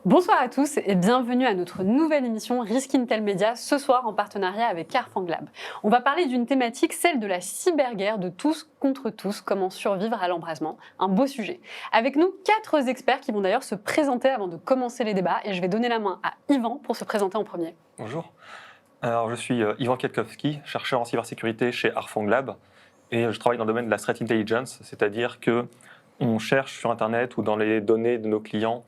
Bonsoir à tous et bienvenue à notre nouvelle émission Risk Intel Media, ce soir en partenariat avec Carfang Lab. On va parler d'une thématique, celle de la cyberguerre de tous contre tous, comment survivre à l'embrasement, un beau sujet. Avec nous, 4 experts qui vont d'ailleurs se présenter avant de commencer les débats et je vais donner la main à Yvan pour se présenter en premier. Bonjour, alors je suis Yvan Kwiatkowski, chercheur en cybersécurité chez Carfang Lab et je travaille dans le domaine de la threat intelligence, c'est-à-dire qu'on cherche sur Internet ou dans les données de nos clients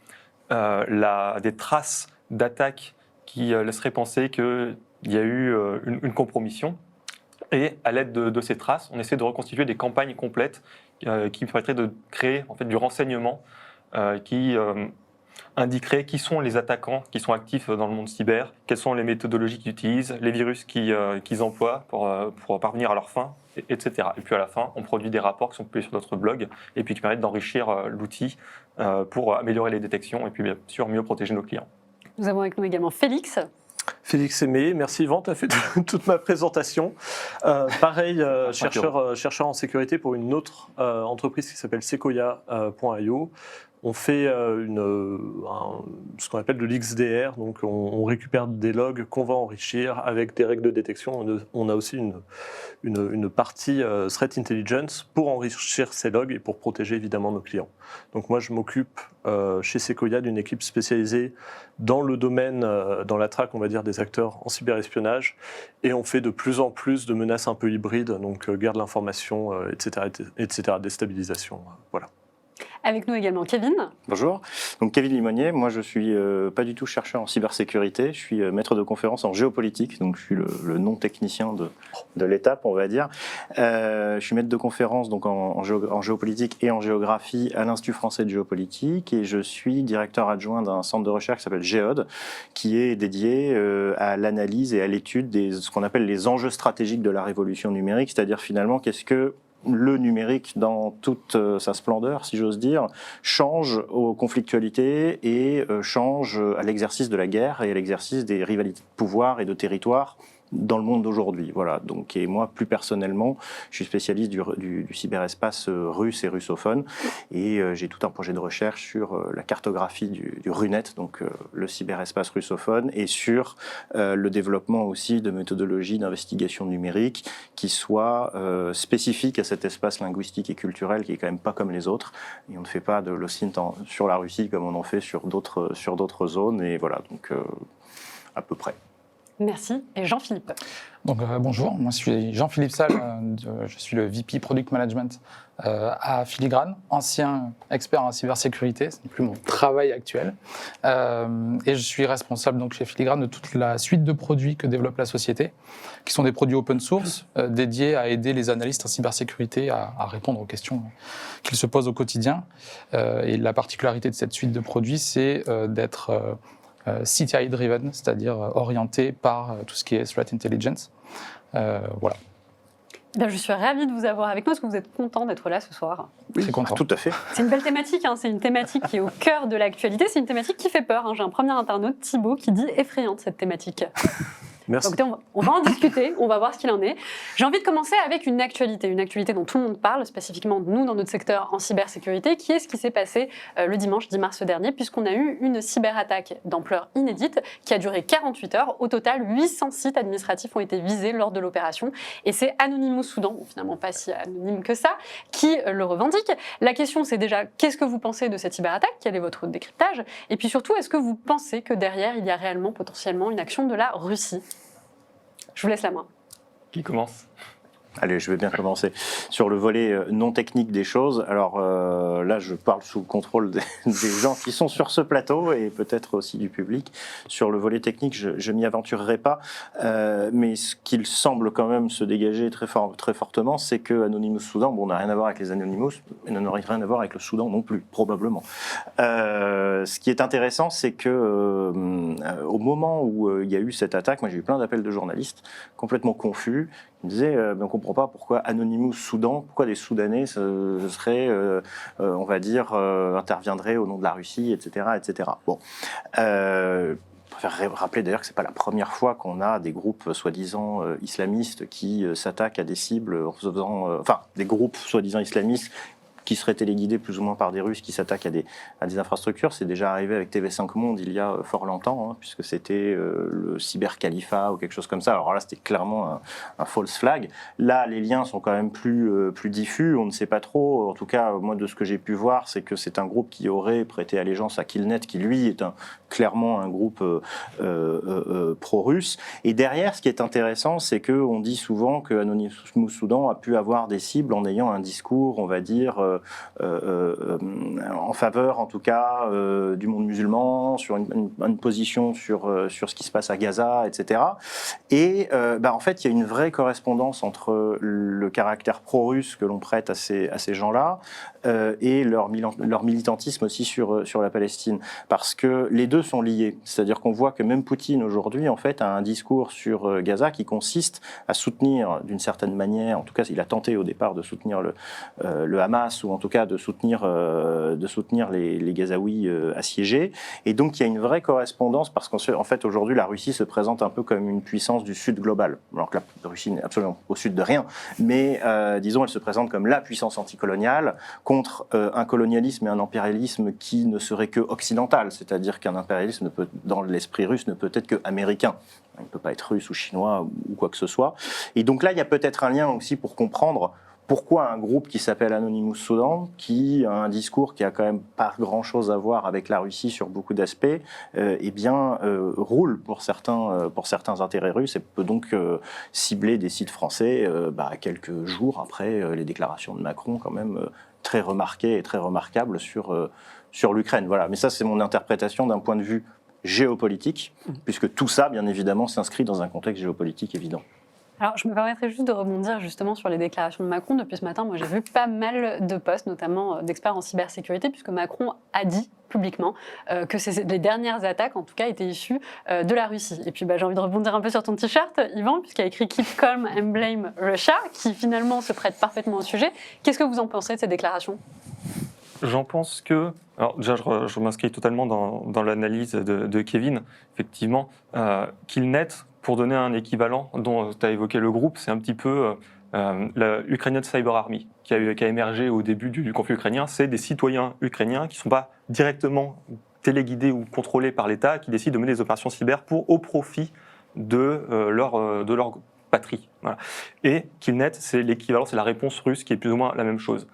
des traces d'attaques qui laisseraient penser qu'il y a eu une compromission. Et à l'aide de ces traces, on essaie de reconstituer des campagnes complètes qui permettraient de créer en fait, du renseignement qui indiquerait qui sont les attaquants qui sont actifs dans le monde cyber, quelles sont les méthodologies qu'ils utilisent, les virus qu'ils emploient pour parvenir à leur fin, etc. Et puis à la fin, on produit des rapports qui sont publiés sur notre blog et puis qui permettent d'enrichir l'outil pour améliorer les détections et puis bien sûr mieux protéger nos clients. Nous avons avec nous également Félix. Félix Aimé, merci Yvan, tu as fait toute ma présentation. Pareil, chercheur en sécurité pour une autre entreprise qui s'appelle Sequoia.io. On fait ce qu'on appelle de l'XDR, donc on récupère des logs qu'on va enrichir avec des règles de détection. On a aussi une partie Threat Intelligence pour enrichir ces logs et pour protéger évidemment nos clients. Donc moi je m'occupe chez Sequoia d'une équipe spécialisée dans le domaine, dans la traque on va dire des acteurs en cyberespionnage et on fait de plus en plus de menaces un peu hybrides, donc guerre de l'information, etc., déstabilisation, voilà. Avec nous également Kevin. Bonjour, donc Kevin Limonier, moi je suis pas du tout chercheur en cybersécurité, je suis maître de conférence en géopolitique, donc je suis le non-technicien de l'étape on va dire. Je suis maître de conférence donc en géopolitique et en géographie à l'Institut français de géopolitique et je suis directeur adjoint d'un centre de recherche qui s'appelle GEOD, qui est dédié à l'analyse et à l'étude de ce qu'on appelle les enjeux stratégiques de la révolution numérique, c'est-à-dire finalement qu'est-ce que le numérique dans toute sa splendeur, si j'ose dire, change aux conflictualités et change à l'exercice de la guerre et à l'exercice des rivalités de pouvoir et de territoire dans le monde d'aujourd'hui. Voilà. Donc, et moi, plus personnellement, je suis spécialiste du cyberespace russe et russophone et j'ai tout un projet de recherche sur la cartographie du RUNET, donc le cyberespace russophone, et sur le développement aussi de méthodologies d'investigation numérique qui soient spécifiques à cet espace linguistique et culturel qui est quand même pas comme les autres. Et on ne fait pas de l'OSINT sur la Russie comme on en fait sur d'autres zones. Et voilà, donc à peu près. Merci. Et Jean-Philippe. Donc, bonjour, moi je suis Jean-Philippe Salle, je suis le VP Product Management à Filigrane, ancien expert en cybersécurité, ce n'est plus mon travail actuel. Et je suis responsable donc, chez Filigrane de toute la suite de produits que développe la société, qui sont des produits open source dédiés à aider les analystes en cybersécurité à répondre aux questions qu'ils se posent au quotidien. Et la particularité de cette suite de produits, c'est d'être CTI-driven, c'est-à-dire orienté par tout ce qui est threat intelligence. Voilà. Je suis ravie de vous avoir avec nous. Est-ce que vous êtes content d'être là ce soir? Oui, très content. Tout à fait. C'est une belle thématique, hein. C'est une thématique qui est au cœur de l'actualité. C'est une thématique qui fait peur, hein. J'ai un premier internaute, Thibaut, qui dit effrayante cette thématique. Merci. Donc, on va en discuter, on va voir ce qu'il en est. J'ai envie de commencer avec une actualité dont tout le monde parle, spécifiquement nous dans notre secteur en cybersécurité, qui est ce qui s'est passé le dimanche 10 mars dernier, puisqu'on a eu une cyberattaque d'ampleur inédite qui a duré 48 heures. Au total, 800 sites administratifs ont été visés lors de l'opération. Et c'est Anonymous Soudan, bon, finalement pas si anonyme que ça, qui le revendique. La question, c'est déjà, qu'est-ce que vous pensez de cette cyberattaque? Quel est votre décryptage? Et puis surtout, est-ce que vous pensez que derrière, il y a réellement, potentiellement, une action de la Russie? Je vous laisse la main. Qui commence ? Allez, je vais bien commencer. Sur le volet non technique des choses, alors là, je parle sous le contrôle des gens qui sont sur ce plateau et peut-être aussi du public. Sur le volet technique, je m'y aventurerai pas, mais ce qu'il semble quand même se dégager très fortement, c'est que Anonymous Soudan, bon, on n'a rien à voir avec les Anonymous, mais on n'aurait rien à voir avec le Soudan non plus, probablement. Ce qui est intéressant, c'est que au moment où il y a eu cette attaque, moi j'ai eu plein d'appels de journalistes complètement confus. Ils me disaient, on ne comprend pas pourquoi Anonymous Soudan, pourquoi des Soudanais seraient, on va dire, interviendraient au nom de la Russie, etc. etc. Bon. Je préfère rappeler d'ailleurs que ce n'est pas la première fois qu'on a des groupes soi-disant islamistes qui s'attaquent à des cibles en faisant, enfin, des groupes soi-disant islamistes qui seraient téléguidés plus ou moins par des Russes qui s'attaquent à des infrastructures. C'est déjà arrivé avec TV5 Monde il y a fort longtemps, puisque c'était le cybercalifat ou quelque chose comme ça. Alors là, c'était clairement un false flag. Là, les liens sont quand même plus diffus. On ne sait pas trop. En tout cas, moi, de ce que j'ai pu voir, c'est que c'est un groupe qui aurait prêté allégeance à Killnet, qui lui est clairement un groupe pro-russe. Et derrière, ce qui est intéressant, c'est qu'on dit souvent que Anonymous Soudan a pu avoir des cibles en ayant un discours, on va dire, en faveur, en tout cas, du monde musulman, sur une position sur ce qui se passe à Gaza, etc. Et en fait, il y a une vraie correspondance entre le caractère pro-russe que l'on prête à ces gens-là et leur militantisme aussi sur la Palestine. Parce que les deux sont liés. C'est-à-dire qu'on voit que même Poutine, aujourd'hui, en fait, a un discours sur Gaza qui consiste à soutenir, d'une certaine manière, en tout cas, il a tenté au départ de soutenir le Hamas, ou en tout cas de soutenir les Gazaouis assiégés. Et donc, il y a une vraie correspondance, parce qu'en fait, aujourd'hui, la Russie se présente un peu comme une puissance du Sud global. Alors que la Russie n'est absolument au sud de rien, mais disons, elle se présente comme la puissance anticoloniale contre un colonialisme et un impérialisme qui ne serait que occidental, c'est-à-dire qu'un impérialisme, dans l'esprit russe, ne peut être que américain. Il ne peut pas être russe ou chinois ou quoi que ce soit. Et donc là, il y a peut-être un lien aussi pour comprendre pourquoi un groupe qui s'appelle Anonymous Soudan, qui a un discours qui a quand même pas grand-chose à voir avec la Russie sur beaucoup d'aspects, roule pour certains intérêts russes et peut donc cibler des sites français quelques jours après les déclarations de Macron, quand même très remarquées et très remarquables sur l'Ukraine. Voilà. Mais ça, c'est mon interprétation d'un point de vue géopolitique, puisque tout ça, bien évidemment, s'inscrit dans un contexte géopolitique évident. Alors, je me permettrais juste de rebondir justement sur les déclarations de Macron. Depuis ce matin, moi, j'ai vu pas mal de posts, notamment d'experts en cybersécurité, puisque Macron a dit publiquement que les dernières attaques, en tout cas, étaient issues de la Russie. Et puis, j'ai envie de rebondir un peu sur ton t-shirt, Yvan, puisqu'il y a écrit « Keep calm and blame Russia », qui finalement se prête parfaitement au sujet. Qu'est-ce que vous en pensez de ces déclarations ? J'en pense que... Alors déjà, je m'inscris totalement dans l'analyse de Kevin. Effectivement, Killnet, pour donner un équivalent dont tu as évoqué le groupe, c'est un petit peu la Ukrainian Cyber Army qui a émergé au début du conflit ukrainien. C'est des citoyens ukrainiens qui ne sont pas directement téléguidés ou contrôlés par l'État, qui décident de mener des opérations cyber au profit de leur patrie. Voilà. Et Killnet, c'est l'équivalent, c'est la réponse russe qui est plus ou moins la même chose.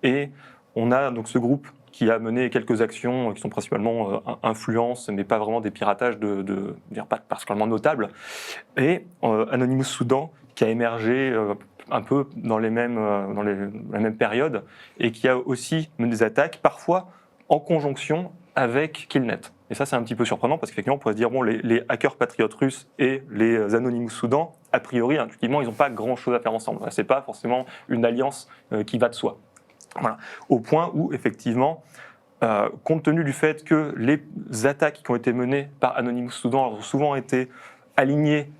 Et on a donc ce groupe qui a mené quelques actions qui sont principalement influence, mais pas vraiment des piratages pas particulièrement notables. Et Anonymous Soudan, qui a émergé un peu dans la même période, et qui a aussi mené des attaques, parfois en conjonction avec Killnet. Et ça, c'est un petit peu surprenant, parce qu'effectivement, on pourrait se dire, bon, les hackers patriotes russes et les Anonymous Soudan, a priori, intuitivement, ils n'ont pas grand-chose à faire ensemble. C'est pas forcément une alliance qui va de soi. Voilà. Au point où, effectivement, compte tenu du fait que les attaques qui ont été menées par Anonymous Soudan ont souvent été alignées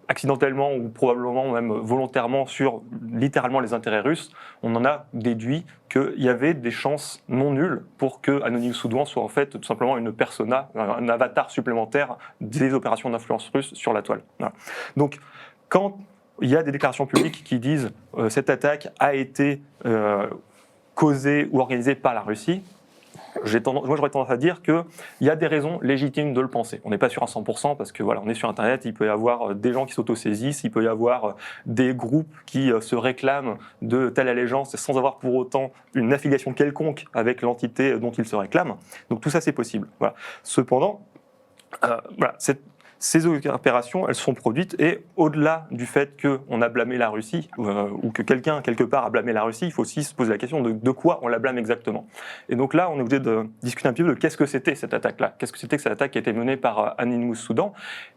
accidentellement ou probablement même volontairement sur littéralement les intérêts russes, on en a déduit qu'il y avait des chances non nulles pour que Anonymous Soudan soit en fait tout simplement une persona, un avatar supplémentaire des opérations d'influence russe sur la toile. Voilà. Donc, quand il y a des déclarations publiques qui disent cette attaque a été causée ou organisée par la Russie, moi j'aurais tendance à dire qu'il y a des raisons légitimes de le penser. On n'est pas sûr à 100% parce que voilà, on est sur Internet, il peut y avoir des gens qui s'autosaisissent, il peut y avoir des groupes qui se réclament de telle allégeance sans avoir pour autant une affiliation quelconque avec l'entité dont ils se réclament. Donc tout ça c'est possible. Voilà. Cependant, ces opérations, elles sont produites et au-delà du fait qu'on a blâmé la Russie ou que quelqu'un, quelque part, a blâmé la Russie, il faut aussi se poser la question de quoi on la blâme exactement. Et donc là, on est obligé de discuter un petit peu de qu'est-ce que c'était cette attaque-là. Qu'est-ce que c'était que cette attaque qui a été menée par Anonymous Soudan.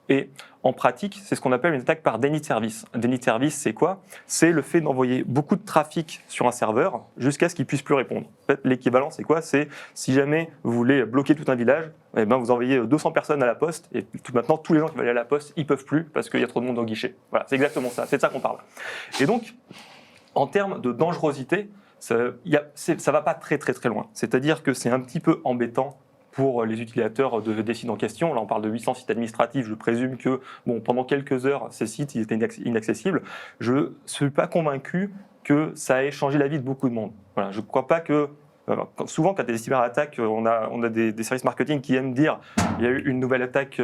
Et en pratique, c'est ce qu'on appelle une attaque par déni de service. Un déni de service, c'est quoi ? C'est le fait d'envoyer beaucoup de trafic sur un serveur jusqu'à ce qu'il ne puisse plus répondre. En fait, l'équivalent, c'est quoi ? C'est si jamais vous voulez bloquer tout un village, eh ben, vous envoyez 200 personnes à la poste et maintenant, tous les gens qui veulent aller à la poste, ils ne peuvent plus parce qu'il y a trop de monde au guichet. Voilà, c'est exactement ça. C'est de ça qu'on parle. Et donc, en termes de dangerosité, ça ne va pas très très très loin. C'est-à-dire que c'est un petit peu embêtant pour les utilisateurs des sites en question. Là, on parle de 800 sites administratifs. Je présume que pendant quelques heures, ces sites ils étaient inaccessibles. Je ne suis pas convaincu que ça ait changé la vie de beaucoup de monde. Voilà, je ne crois pas que... souvent, quand il y a des cyberattaques, on a des services marketing qui aiment dire il y a eu une nouvelle attaque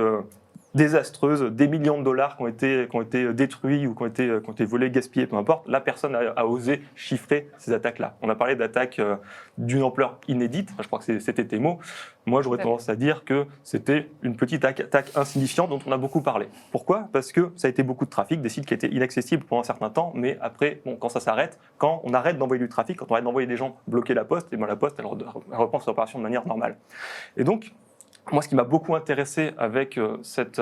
désastreuse, des millions de dollars qui ont été détruits ou qui ont été volés, gaspillés, peu importe. Là, personne a osé chiffrer ces attaques-là. On a parlé d'attaques d'une ampleur inédite, je crois que c'était tes mots. Moi, j'aurais tendance à dire que c'était une petite attaque insignifiante dont on a beaucoup parlé. Pourquoi ? Parce que ça a été beaucoup de trafic, des sites qui étaient inaccessibles pendant un certain temps, mais après, quand ça s'arrête, quand on arrête d'envoyer du trafic, quand on arrête d'envoyer des gens bloquer la poste, et bien la poste, elle reprend son opération de manière normale. Et donc, moi, ce qui m'a beaucoup intéressé avec cette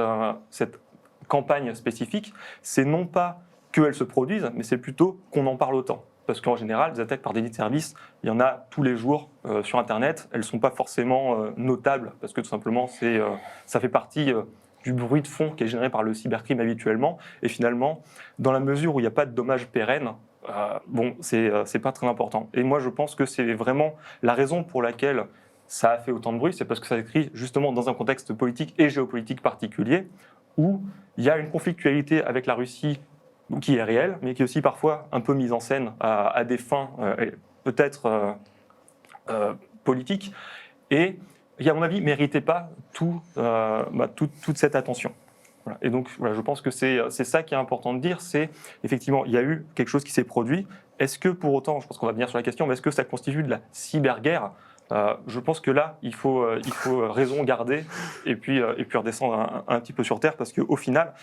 campagne spécifique, c'est non pas qu'elle se produise, mais c'est plutôt qu'on en parle autant. Parce qu'en général, des attaques par déni de service, il y en a tous les jours sur Internet. Elles ne sont pas forcément notables, parce que tout simplement, ça fait partie du bruit de fond qui est généré par le cybercrime habituellement. Et finalement, dans la mesure où il n'y a pas de dommages pérennes, c'est pas très important. Et moi, je pense que c'est vraiment la raison pour laquelle ça a fait autant de bruit, c'est parce que ça s'écrit justement dans un contexte politique et géopolitique particulier, où il y a une conflictualité avec la Russie qui est réelle, mais qui est aussi parfois un peu mise en scène à des fins peut-être politiques, et qui, à mon avis, ne méritait pas toute cette attention. Voilà. Et donc, voilà, je pense que c'est ça qui est important de dire, c'est effectivement, il y a eu quelque chose qui s'est produit. Est-ce que pour autant, je pense qu'on va venir sur la question, mais est-ce que ça constitue de la cyberguerre ? Je pense que là, il faut raison garder et puis redescendre un petit peu sur terre, parce qu'au final,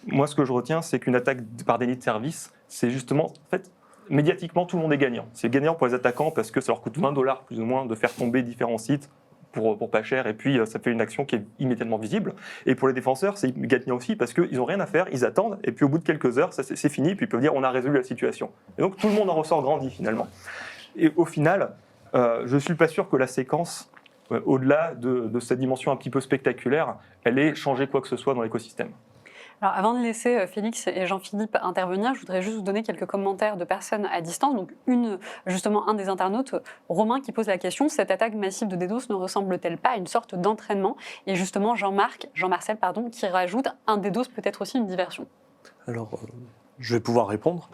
moi, ce que je retiens, c'est qu'une attaque par déni de service, c'est justement, en fait, médiatiquement, tout le monde est gagnant. C'est gagnant pour les attaquants parce que ça leur coûte $20 plus ou moins de faire tomber différents sites pour pas cher, et puis ça fait une action qui est immédiatement visible. Et pour les défenseurs, c'est gagnant aussi parce qu'ils n'ont rien à faire, ils attendent, et puis au bout de quelques heures, c'est fini, puis ils peuvent dire on a résolu la situation. Et donc tout le monde en ressort grandi finalement. Et au final, je ne suis pas sûr que la séquence, au-delà de cette dimension un petit peu spectaculaire, elle ait changé quoi que ce soit dans l'écosystème. Alors, avant de laisser Félix et Jean-Philippe intervenir, je voudrais juste vous donner quelques commentaires de personnes à distance. Donc, justement, un des internautes, Romain, qui pose la question, cette attaque massive de DDoS ne ressemble-t-elle pas à une sorte d'entraînement ? Et justement, Jean-Marcel, qui rajoute un DDoS peut-être aussi une diversion. Alors, je vais pouvoir répondre.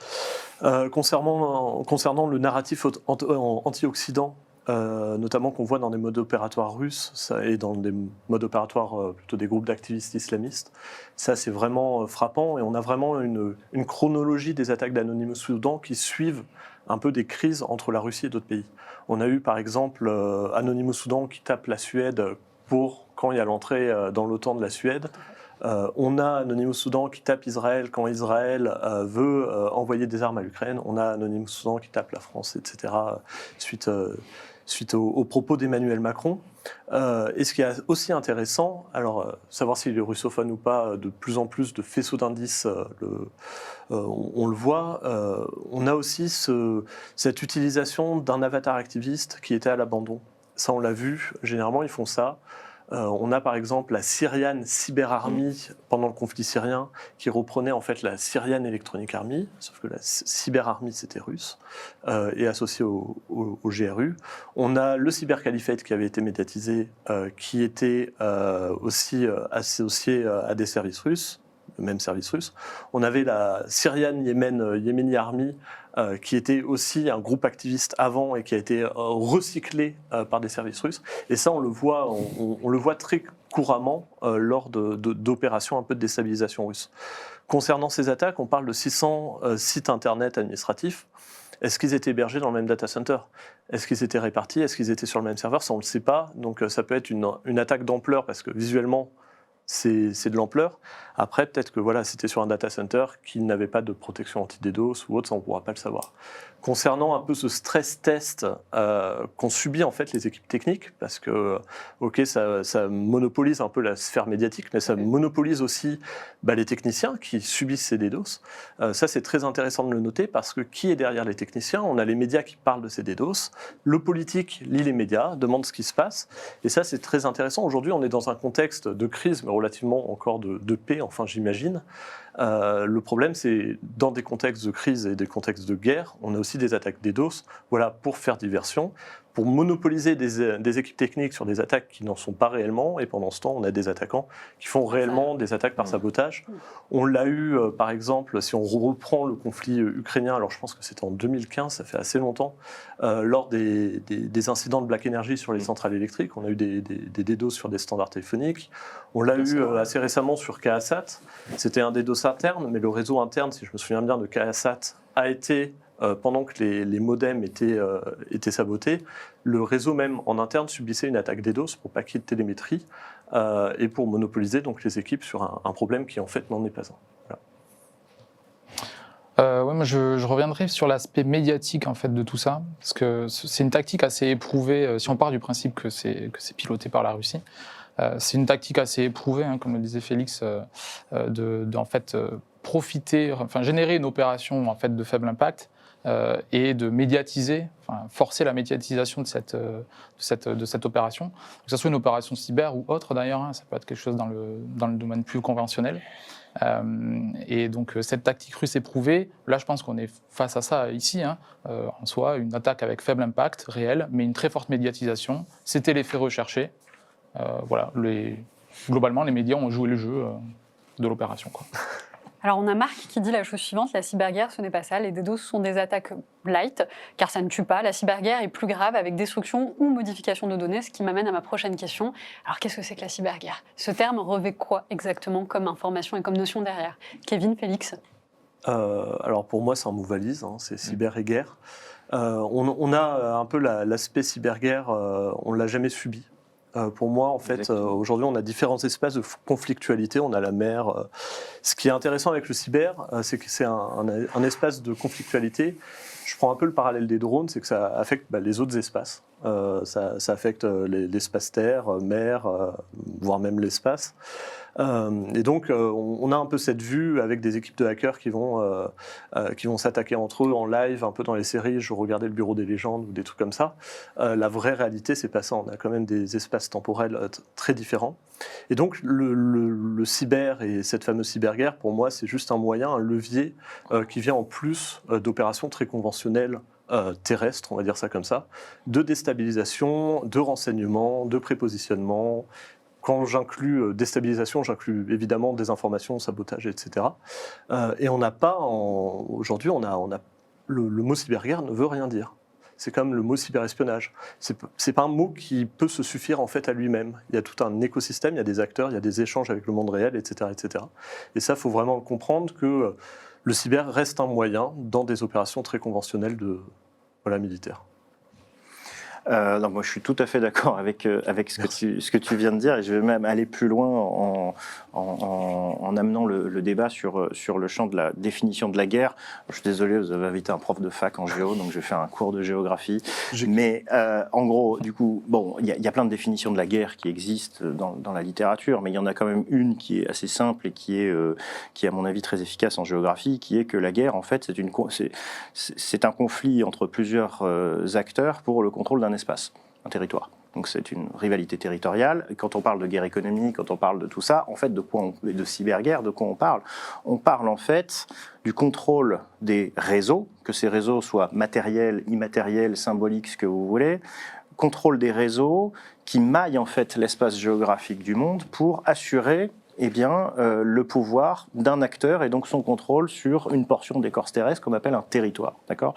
Concernant le narratif anti-Occident, notamment qu'on voit dans des modes opératoires russes et dans des modes opératoires plutôt des groupes d'activistes islamistes, ça c'est vraiment frappant, et on a vraiment une chronologie des attaques d'Anonymous Soudan qui suivent un peu des crises entre la Russie et d'autres pays. On a eu par exemple Anonymous Soudan qui tape la Suède quand il y a l'entrée dans l'OTAN de la Suède. On a Anonymous Soudan qui tape Israël quand Israël veut envoyer des armes à l'Ukraine. On a Anonymous Soudan qui tape la France, etc. Suite aux propos d'Emmanuel Macron. Et ce qui est aussi intéressant, alors savoir s'il est russophone ou pas, de plus en plus de faisceaux d'indices, on le voit. On a aussi cette utilisation d'un avatar activiste qui était à l'abandon. Ça, on l'a vu, généralement ils font ça. On a par exemple la Syrian Cyber Army pendant le conflit syrien, qui reprenait en fait la Syrian Electronic Army, sauf que la Cyber Army c'était russe, et associé au GRU. On a le Cyber Caliphate qui avait été médiatisé, qui était aussi associé à des services russes, le même service russe. On avait la Syrian Yemeni Army, qui était aussi un groupe activiste avant et qui a été recyclé par des services russes. Et ça, on le voit très couramment lors d'opérations un peu de déstabilisation russe. Concernant ces attaques, on parle de 600 sites internet administratifs. Est-ce qu'ils étaient hébergés dans le même data center ? Est-ce qu'ils étaient répartis ? Est-ce qu'ils étaient sur le même serveur ? Ça, on ne le sait pas. Donc ça peut être une attaque d'ampleur, parce que visuellement, c'est de l'ampleur. Après, peut-être que voilà, c'était sur un data center qui n'avait pas de protection anti-DDoS ou autre, ça on ne pourra pas le savoir. Concernant un peu ce stress test qu'ont subi en fait les équipes techniques, parce que ok, ça monopolise un peu la sphère médiatique, mais ça monopolise aussi les techniciens qui subissent ces DDoS. Ça, c'est très intéressant de le noter, parce que qui est derrière les techniciens ? On a les médias qui parlent de ces DDoS, le politique lit les médias, demande ce qui se passe, et ça, c'est très intéressant. Aujourd'hui, on est dans un contexte de crise, mais relativement encore de paix, enfin j'imagine. Le problème, c'est dans des contextes de crise et des contextes de guerre, on a aussi des attaques DDoS, voilà, pour faire diversion, pour monopoliser des équipes techniques sur des attaques qui n'en sont pas réellement, et pendant ce temps, on a des attaquants qui font réellement des attaques par sabotage. On l'a eu, par exemple, si on reprend le conflit ukrainien, alors je pense que c'était en 2015, ça fait assez longtemps, lors des incidents de Black Energy sur les centrales électriques, on a eu des DDoS sur des standards téléphoniques. On l'a eu assez récemment sur KASAT. C'était un DDoS interne, mais le réseau interne, si je me souviens bien, de KASAT a été, pendant que les modems étaient sabotés, le réseau même en interne subissait une attaque DDoS pour pas qu'il y ait de télémétrie et pour monopoliser donc les équipes sur un problème qui en fait n'en est pas un. Voilà. Ouais, moi je reviendrai sur l'aspect médiatique en fait de tout ça, parce que c'est une tactique assez éprouvée. Si on part du principe que c'est piloté par la Russie, c'est une tactique assez éprouvée, hein, comme le disait Félix, de en fait profiter, enfin générer une opération en fait de faible impact et de médiatiser, enfin forcer la médiatisation de cette opération, que ce soit une opération cyber ou autre d'ailleurs, hein, ça peut être quelque chose dans le domaine plus conventionnel. Et donc cette tactique russe éprouvée, là je pense qu'on est face à ça ici, hein, en soi, une attaque avec faible impact réel, mais une très forte médiatisation. C'était l'effet recherché. Voilà, globalement, les médias ont joué le jeu de l'opération, quoi. Alors, on a Marc qui dit la chose suivante, la cyberguerre, ce n'est pas ça. Les DDoS sont des attaques light, car ça ne tue pas. La cyberguerre est plus grave avec destruction ou modification de données, ce qui m'amène à ma prochaine question. Alors, qu'est-ce que c'est que la cyberguerre? Ce terme revêt quoi exactement comme information et comme notion derrière? Kevin, Félix? Alors, pour moi, c'est un mot valise, hein, c'est cyber et guerre. On a un peu l'aspect cyberguerre, on ne l'a jamais subi. Pour moi, en fait, aujourd'hui, on a différents espaces de conflictualité. On a la mer. Ce qui est intéressant avec le cyber, c'est que c'est un espace de conflictualité. Je prends un peu le parallèle des drones, c'est que ça affecte les autres espaces. Ça affecte l'espace terre, mer, voire même l'espace. Et donc, on a un peu cette vue avec des équipes de hackers qui vont s'attaquer entre eux en live, un peu dans les séries. Je regardais le Bureau des légendes ou des trucs comme ça. La vraie réalité, c'est pas ça. On a quand même des espaces temporels très différents. Et donc, le cyber et cette fameuse cyberguerre, pour moi, c'est juste un moyen, un levier qui vient en plus d'opérations très conventionnelles terrestres, on va dire ça comme ça, de déstabilisation, de renseignement, de prépositionnement. Quand j'inclus déstabilisation, j'inclus évidemment désinformation, sabotage, etc. Et on n'a pas, aujourd'hui, le mot cyberguerre ne veut rien dire. C'est comme le mot cyberespionnage. C'est pas un mot qui peut se suffire en fait à lui-même. Il y a tout un écosystème, il y a des acteurs, il y a des échanges avec le monde réel, etc., etc. Et ça, il faut vraiment comprendre que le cyber reste un moyen dans des opérations très conventionnelles militaires. Non, moi, je suis tout à fait d'accord avec ce que tu viens de dire, et je vais même aller plus loin en amenant le débat sur le champ de la définition de la guerre. Je suis désolé, vous avez invité un prof de fac en géo, donc je vais faire un cours de géographie. Mais en gros, du coup, bon, il y a plein de définitions de la guerre qui existent dans la littérature, mais il y en a quand même une qui est assez simple et qui est à mon avis très efficace en géographie, qui est que la guerre, en fait, c'est un conflit entre plusieurs acteurs pour le contrôle d'un espace, un territoire. Donc c'est une rivalité territoriale. Et quand on parle de guerre économique, quand on parle de tout ça, en fait, de cyberguerre, de quoi on parle? On parle en fait du contrôle des réseaux, que ces réseaux soient matériels, immatériels, symboliques, ce que vous voulez, contrôle des réseaux qui maillent en fait l'espace géographique du monde pour assurer le pouvoir d'un acteur et donc son contrôle sur une portion d'écorce terrestre qu'on appelle un territoire. D'accord ?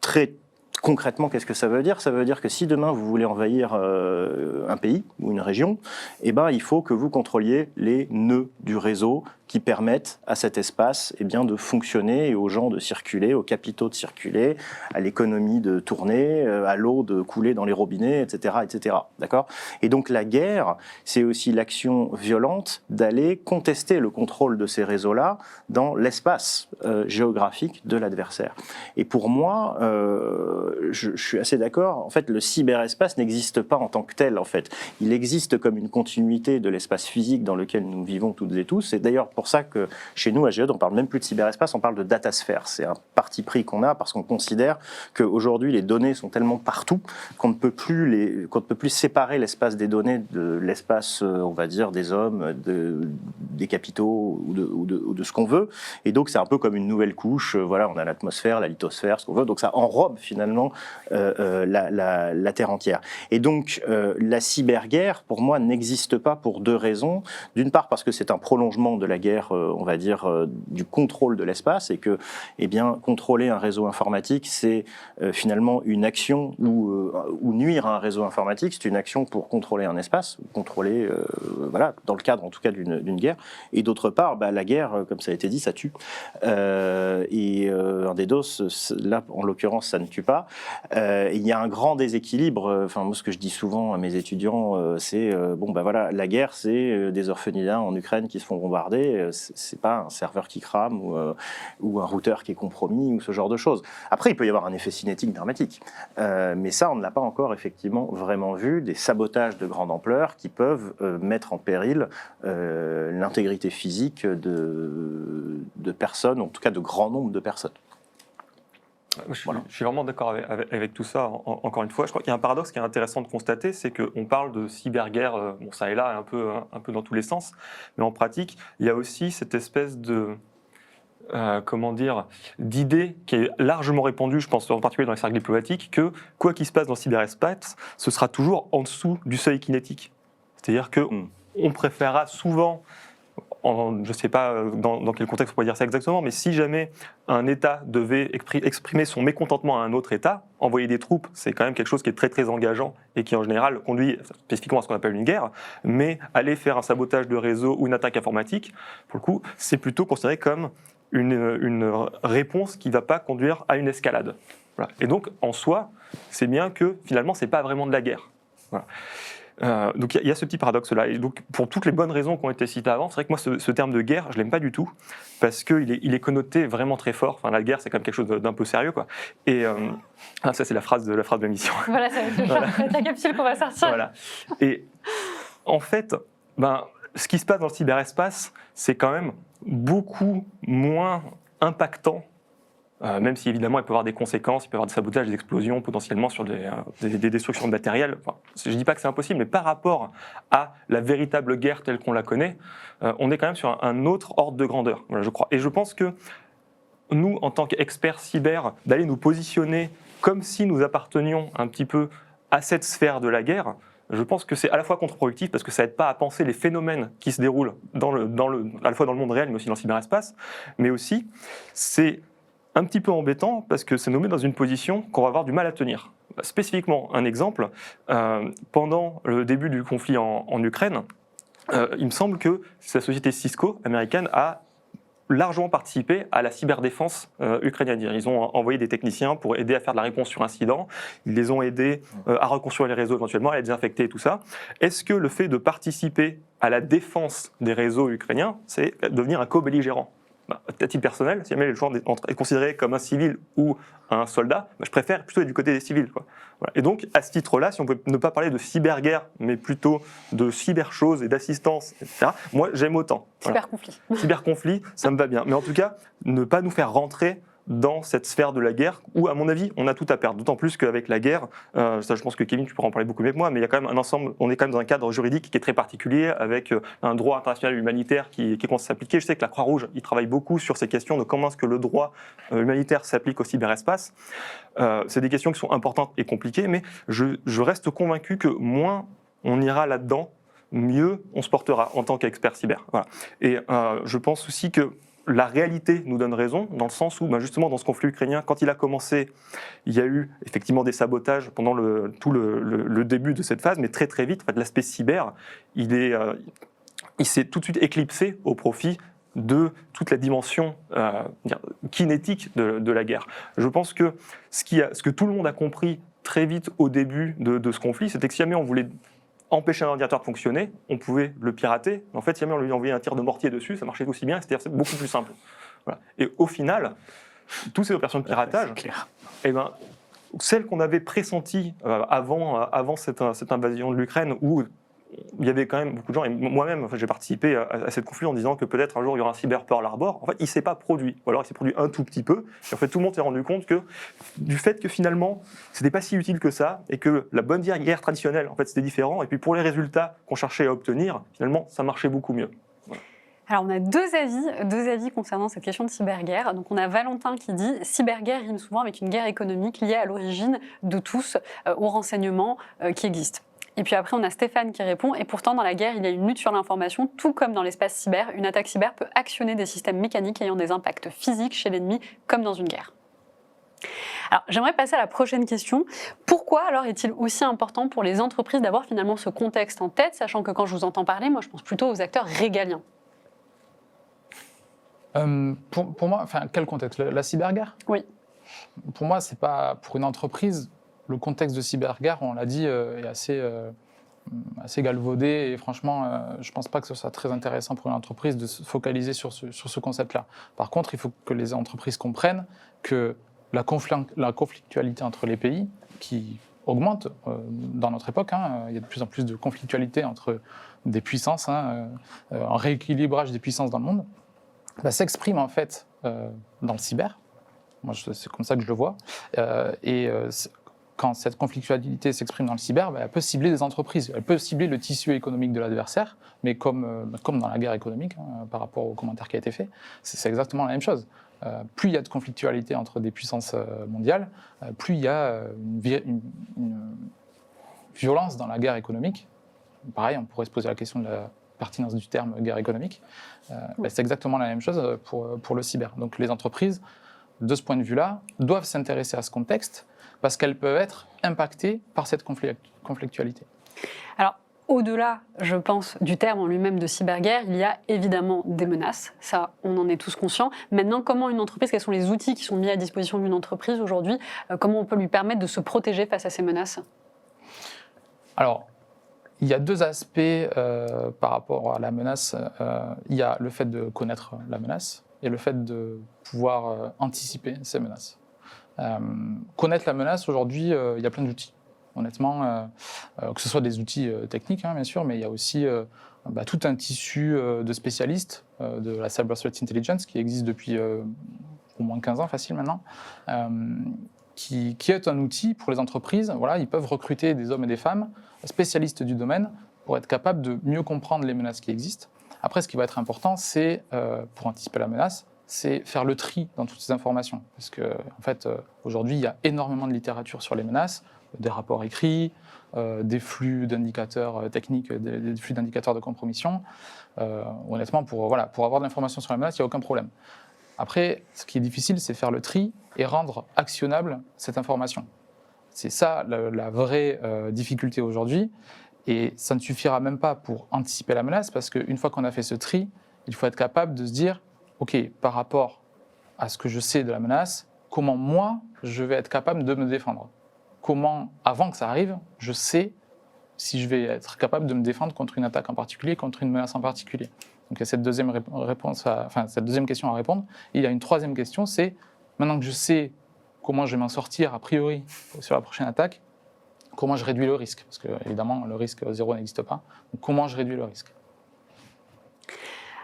Très concrètement, qu'est-ce que ça veut dire? Ça veut dire que si demain vous voulez envahir un pays ou une région, il faut que vous contrôliez les nœuds du réseau qui permettent à cet espace de fonctionner et aux gens de circuler, aux capitaux de circuler, à l'économie de tourner, à l'eau de couler dans les robinets, etc. etc. D'accord ? Et donc la guerre, c'est aussi l'action violente d'aller contester le contrôle de ces réseaux-là dans l'espace géographique de l'adversaire. Et pour moi, je suis assez d'accord, en fait, le cyberespace n'existe pas en tant que tel, en fait. Il existe comme une continuité de l'espace physique dans lequel nous vivons toutes et tous. C'est d'ailleurs pour ça que chez nous, à Géode, on parle même plus de cyberespace, on parle de datasphère. C'est un parti pris qu'on a parce qu'on considère qu'aujourd'hui, les données sont tellement partout qu'on ne peut plus séparer l'espace des données de l'espace, on va dire, des hommes, des capitaux ou de ce qu'on veut. Et donc, c'est un peu comme une nouvelle couche. Voilà, on a l'atmosphère, la lithosphère, ce qu'on veut. Donc, ça enrobe finalement la Terre entière. Et donc, la cyberguerre, pour moi, n'existe pas pour deux raisons. D'une part, parce que c'est un prolongement de la guerre, on va dire, du contrôle de l'espace, et que, eh bien, contrôler un réseau informatique, c'est finalement une action, ou nuire à un réseau informatique, c'est une action pour contrôler un espace, contrôler, voilà, dans le cadre en tout cas d'une guerre. Et d'autre part, la guerre, comme ça a été dit, ça tue. Et un DDoS, là, en l'occurrence, ça ne tue pas. Il y a un grand déséquilibre. Enfin, moi, ce que je dis souvent à mes étudiants, c'est voilà, la guerre, c'est des orphelinats en Ukraine qui se font bombarder. C'est pas un serveur qui crame ou un routeur qui est compromis ou ce genre de choses. Après, il peut y avoir un effet cinétique dramatique, mais ça, on ne l'a pas encore effectivement vraiment vu. Des sabotages de grande ampleur qui peuvent mettre en péril l'intégrité physique de personnes, en tout cas de grand nombre de personnes. Je suis vraiment d'accord avec tout ça, encore une fois. Je crois qu'il y a un paradoxe qui est intéressant de constater, c'est qu'on parle de cyberguerre, ça et là, un peu dans tous les sens, mais en pratique, il y a aussi cette espèce de... d'idée qui est largement répandue, je pense en particulier dans les cercles diplomatiques, que quoi qu'il se passe dans le cyberespace, ce sera toujours en dessous du seuil kinétique. C'est-à-dire qu'on préférera souvent... je ne sais pas dans quel contexte on pourrait dire ça exactement, mais si jamais un État devait exprimer son mécontentement à un autre État, envoyer des troupes, c'est quand même quelque chose qui est très très engageant et qui en général conduit spécifiquement à ce qu'on appelle une guerre, mais aller faire un sabotage de réseau ou une attaque informatique, pour le coup, c'est plutôt considéré comme une réponse qui ne va pas conduire à une escalade. Voilà. Et donc, en soi, c'est bien que finalement, ce n'est pas vraiment de la guerre. Voilà. Donc il y a ce petit paradoxe-là. Et donc pour toutes les bonnes raisons qui ont été citées avant, c'est vrai que moi ce terme de guerre, je l'aime pas du tout parce qu'il est connoté vraiment très fort. Enfin la guerre, c'est quand même quelque chose d'un peu sérieux, quoi. Et ça c'est la phrase de l'émission. Voilà, ça va être la capsule qu'on va sortir. Voilà. Et en fait, ce qui se passe dans le cyberespace, c'est quand même beaucoup moins impactant. Même si évidemment il peut y avoir des conséquences, il peut y avoir des sabotages, des explosions potentiellement sur des destructions de matériel. Enfin, je ne dis pas que c'est impossible, mais par rapport à la véritable guerre telle qu'on la connaît, on est quand même sur un autre ordre de grandeur, voilà, je crois. Et je pense que nous, en tant qu'experts cyber, d'aller nous positionner comme si nous appartenions un petit peu à cette sphère de la guerre, je pense que c'est à la fois contre-productif parce que ça n'aide pas à penser les phénomènes qui se déroulent à la fois dans le monde réel mais aussi dans le cyberespace, mais aussi c'est un petit peu embêtant parce que ça nous met dans une position qu'on va avoir du mal à tenir. Spécifiquement, un exemple, pendant le début du conflit en Ukraine, il me semble que la société Cisco américaine a largement participé à la cyberdéfense ukrainienne. Ils ont envoyé des techniciens pour aider à faire de la réponse sur incident. Ils les ont aidés à reconstruire les réseaux éventuellement, à les désinfecter et tout ça. Est-ce que le fait de participer à la défense des réseaux ukrainiens, c'est devenir un co-belligérant ? À titre personnel, si jamais le choix est considéré comme un civil ou un soldat, je préfère plutôt être du côté des civils, quoi. Voilà. Et donc, à ce titre-là, si on peut ne pas parler de cyberguerre, mais plutôt de cyberchoses et d'assistance, etc., moi, j'aime autant. Cyberconflit. Voilà. Cyberconflit, ça me va bien. Mais en tout cas, ne pas nous faire rentrer dans cette sphère de la guerre où, à mon avis, on a tout à perdre. D'autant plus qu'avec la guerre, ça je pense que Kevin, tu pourras en parler beaucoup mieux que moi, mais il y a quand même un ensemble, on est quand même dans un cadre juridique qui est très particulier, avec un droit international humanitaire qui commence à s'appliquer. Je sais que la Croix-Rouge, ils travaillent beaucoup sur ces questions de comment est-ce que le droit humanitaire s'applique au cyberespace. C'est des questions qui sont importantes et compliquées, mais je reste convaincu que moins on ira là-dedans, mieux on se portera en tant qu'expert cyber. Voilà. Et je pense aussi que la réalité nous donne raison, dans le sens où, justement, dans ce conflit ukrainien, quand il a commencé, il y a eu effectivement des sabotages pendant tout le début de cette phase, mais très très vite, en fait, l'aspect cyber, il s'est tout de suite éclipsé au profit de toute la dimension kinétique de la guerre. Je pense que ce que tout le monde a compris très vite au début de ce conflit, c'était que si jamais on voulait empêcher un ordinateur de fonctionner, on pouvait le pirater. En fait, si jamais on lui envoyait un tir de mortier dessus, ça marchait aussi bien, c'est beaucoup plus simple. Voilà. Et au final, toutes ces opérations de piratage, celles qu'on avait pressenties avant cette invasion de l'Ukraine, où il y avait quand même beaucoup de gens, et moi-même, j'ai participé à cette conflit en disant que peut-être un jour il y aura un cyber Pearl Harbor. En fait, il ne s'est pas produit, ou alors il s'est produit un tout petit peu. Et en fait, tout le monde s'est rendu compte du fait que finalement, c'était pas si utile que ça, et que la bonne guerre traditionnelle, en fait, c'était différent. Et puis pour les résultats qu'on cherchait à obtenir, finalement, ça marchait beaucoup mieux. Alors, on a deux avis concernant cette question de cyberguerre. Donc, on a Valentin qui dit « Cyberguerre rime souvent avec une guerre économique liée à l'origine de tous aux renseignements qui existent. » Et puis après, on a Stéphane qui répond « Et pourtant, dans la guerre, il y a une lutte sur l'information, tout comme dans l'espace cyber. Une attaque cyber peut actionner des systèmes mécaniques ayant des impacts physiques chez l'ennemi, comme dans une guerre. » Alors, j'aimerais passer à la prochaine question. Pourquoi alors est-il aussi important pour les entreprises d'avoir finalement ce contexte en tête, sachant que quand je vous entends parler, moi, je pense plutôt aux acteurs régaliens. Pour moi, enfin, quel contexte? La cyberguerre? Oui. Pour moi, c'est pas pour une entreprise. Le contexte de cyberguerre, on l'a dit, est assez galvaudé et franchement, je pense pas que ce soit très intéressant pour une entreprise de se focaliser sur ce concept-là. Par contre, il faut que les entreprises comprennent que la conflictualité entre les pays, qui augmente dans notre époque, il y a de plus en plus de conflictualité entre des puissances, un rééquilibrage des puissances dans le monde, s'exprime en fait dans le cyber. Moi, c'est comme ça que je le vois. Quand cette conflictualité s'exprime dans le cyber, elle peut cibler des entreprises, elle peut cibler le tissu économique de l'adversaire, mais comme dans la guerre économique, par rapport au commentaire qui a été fait, c'est exactement la même chose. Plus il y a de conflictualité entre des puissances mondiales, plus il y a une violence dans la guerre économique. Pareil, on pourrait se poser la question de la pertinence du terme guerre économique. C'est exactement la même chose pour le cyber. Donc les entreprises, de ce point de vue-là, doivent s'intéresser à ce contexte parce qu'elles peuvent être impactées par cette conflictualité. Alors, au-delà, je pense, du terme en lui-même de cyberguerre, il y a évidemment des menaces. Ça, on en est tous conscients. Maintenant, comment une entreprise, quels sont les outils qui sont mis à disposition d'une entreprise aujourd'hui? Comment on peut lui permettre de se protéger face à ces menaces? Alors, il y a deux aspects par rapport à la menace. Il y a le fait de connaître la menace et le fait de pouvoir anticiper ces menaces. Connaître la menace, aujourd'hui, il y a plein d'outils. Honnêtement, que ce soit des outils techniques, bien sûr, mais il y a aussi tout un tissu de spécialistes de la Cyber Threat Intelligence qui existe depuis au moins 15 ans, facile maintenant, qui est un outil pour les entreprises. Voilà, ils peuvent recruter des hommes et des femmes spécialistes du domaine pour être capables de mieux comprendre les menaces qui existent. Après, ce qui va être important, c'est, pour anticiper la menace, c'est faire le tri dans toutes ces informations. Parce que, en fait, aujourd'hui, il y a énormément de littérature sur les menaces, des rapports écrits, des flux d'indicateurs techniques, des flux d'indicateurs de compromission. Honnêtement, pour avoir de l'information sur les menaces, il n'y a aucun problème. Après, ce qui est difficile, c'est faire le tri et rendre actionnable cette information. C'est ça la vraie difficulté aujourd'hui. Et ça ne suffira même pas pour anticiper la menace, parce qu'une fois qu'on a fait ce tri, il faut être capable de se dire, OK, par rapport à ce que je sais de la menace, comment moi, je vais être capable de me défendre? Comment, avant que ça arrive, je sais si je vais être capable de me défendre contre une attaque en particulier, contre une menace en particulier. Donc il y a cette deuxième question à répondre. Et il y a une troisième question, c'est, maintenant que je sais comment je vais m'en sortir, a priori, sur la prochaine attaque, comment je réduis le risque? Parce que, évidemment, le risque zéro n'existe pas. Donc, comment je réduis le risque?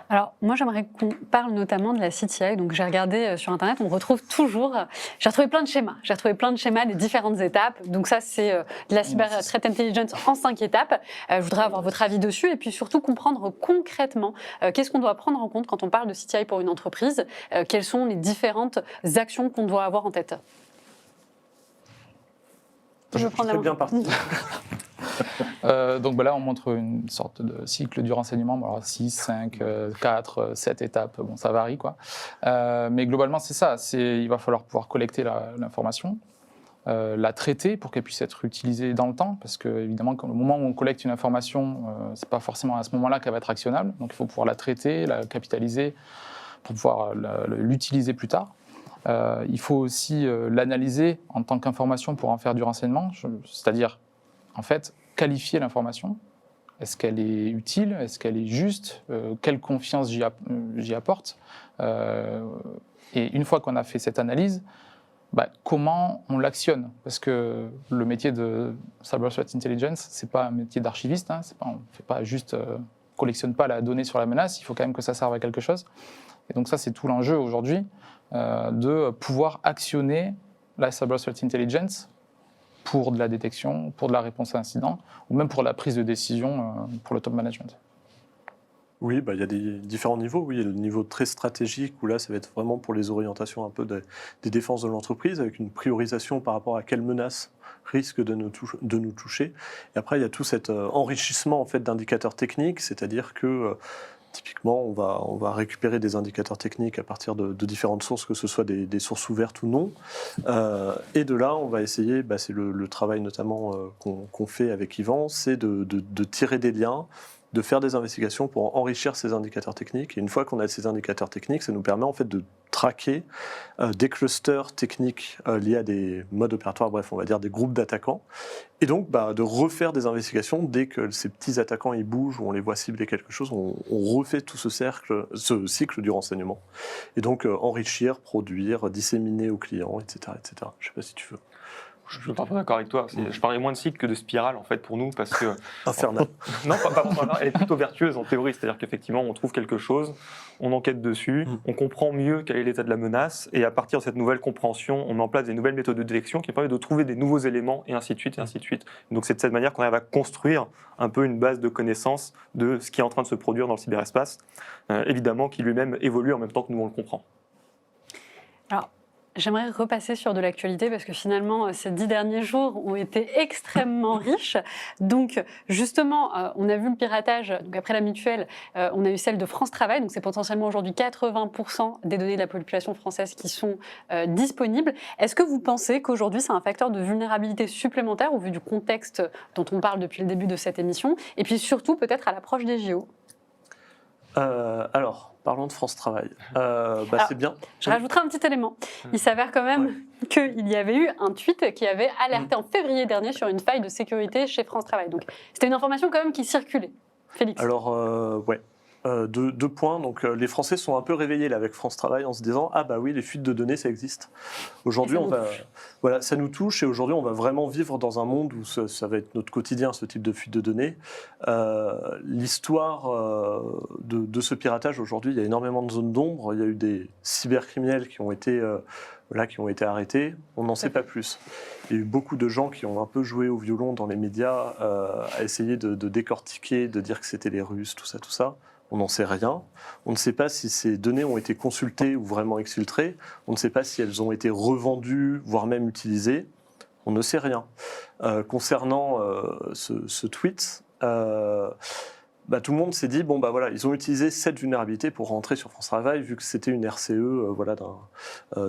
Alors, moi, j'aimerais qu'on parle notamment de la CTI. Donc, j'ai regardé sur Internet, on retrouve toujours... J'ai retrouvé plein de schémas. J'ai retrouvé plein de schémas des différentes étapes. Donc, ça, c'est de la Cyber Threat Intelligence en 5 étapes. Je voudrais avoir votre avis dessus et puis surtout comprendre concrètement qu'est-ce qu'on doit prendre en compte quand on parle de CTI pour une entreprise. Quelles sont les différentes actions qu'on doit avoir en tête? Je suis bien parti. Donc là, on montre une sorte de cycle du renseignement. Alors 6, 5, 4, 7 étapes, bon, ça varie, quoi. Mais globalement, c'est ça. Il va falloir pouvoir collecter l'information, la traiter pour qu'elle puisse être utilisée dans le temps, parce que évidemment, au moment où on collecte une information, c'est pas forcément à ce moment-là qu'elle va être actionnable. Donc il faut pouvoir la traiter, la capitaliser pour pouvoir l'utiliser plus tard. Il faut aussi l'analyser en tant qu'information pour en faire du renseignement, c'est-à-dire, en fait, qualifier l'information. Est-ce qu'elle est utile? Est-ce qu'elle est juste? Quelle confiance j'y apporte? Et une fois qu'on a fait cette analyse, comment on l'actionne. Parce que le métier de Cyber Threat Intelligence, ce n'est pas un métier d'archiviste. On ne fait pas juste, collectionne pas la donnée sur la menace, il faut quand même que ça serve à quelque chose. Et donc ça, c'est tout l'enjeu aujourd'hui, de pouvoir actionner la Cyber Threat Intelligence pour de la détection, pour de la réponse à incident, ou même pour la prise de décision pour le top management. Oui, il y a des différents niveaux. Oui, il y a le niveau très stratégique où là, ça va être vraiment pour les orientations un peu des défenses de l'entreprise, avec une priorisation par rapport à quelles menaces risquent de nous toucher. Et après, il y a tout cet enrichissement en fait, d'indicateurs techniques, c'est-à-dire que typiquement, on va récupérer des indicateurs techniques à partir de différentes sources, que ce soit des sources ouvertes ou non. Et de là, on va essayer, c'est le travail notamment qu'on fait avec Yvan, c'est de tirer des liens, de faire des investigations pour enrichir ces indicateurs techniques. Et une fois qu'on a ces indicateurs techniques, ça nous permet en fait de traquer des clusters techniques liés à des modes opératoires, bref, on va dire des groupes d'attaquants. Et donc, de refaire des investigations dès que ces petits attaquants ils bougent ou on les voit cibler quelque chose, on refait tout ce cycle du renseignement. Et donc, enrichir, produire, disséminer aux clients, etc. etc. Je ne sais pas si tu veux. Je suis pas d'accord avec toi. Je parlais moins de cycle que de spirale en fait pour nous parce que infernal. Non, pas, elle est plutôt vertueuse en théorie, c'est-à-dire qu'effectivement on trouve quelque chose, on enquête dessus, on comprend mieux quel est l'état de la menace et à partir de cette nouvelle compréhension, on met en place des nouvelles méthodes de détection qui permettent de trouver des nouveaux éléments et ainsi de suite et ainsi de suite. Donc c'est de cette manière qu'on arrive à construire un peu une base de connaissances de ce qui est en train de se produire dans le cyberespace, évidemment qui lui-même évolue en même temps que nous on le comprend. Alors, j'aimerais repasser sur de l'actualité parce que finalement, ces 10 derniers jours ont été extrêmement riches. Donc, justement, on a vu le piratage. Donc, après la mutuelle, on a eu celle de France Travail. Donc, c'est potentiellement aujourd'hui 80% des données de la population française qui sont disponibles. Est-ce que vous pensez qu'aujourd'hui, c'est un facteur de vulnérabilité supplémentaire au vu du contexte dont on parle depuis le début de cette émission? Et puis surtout, peut-être à l'approche des JO. Alors, parlons de France Travail. C'est bien. Je rajouterai un petit élément. Il s'avère quand même qu'il y avait eu un tweet qui avait alerté en février dernier sur une faille de sécurité chez France Travail. Donc, c'était une information quand même qui circulait. Félix. Alors, deux points. Donc, les Français sont un peu réveillés là, avec France Travail en se disant « Ah bah oui, les fuites de données, ça existe. » Aujourd'hui, ça nous touche et aujourd'hui, on va vraiment vivre dans un monde où ça va être notre quotidien, ce type de fuite de données. L'histoire de ce piratage, aujourd'hui, il y a énormément de zones d'ombre. Il y a eu des cybercriminels qui ont été arrêtés. On n'en sait pas plus. Il y a eu beaucoup de gens qui ont un peu joué au violon dans les médias à essayer de décortiquer, de dire que c'était les Russes, tout ça. On n'en sait rien. On ne sait pas si ces données ont été consultées ou vraiment exfiltrées. On ne sait pas si elles ont été revendues, voire même utilisées. On ne sait rien. Concernant ce tweet, tout le monde s'est dit, ils ont utilisé cette vulnérabilité pour rentrer sur France Travail, vu que c'était une RCE,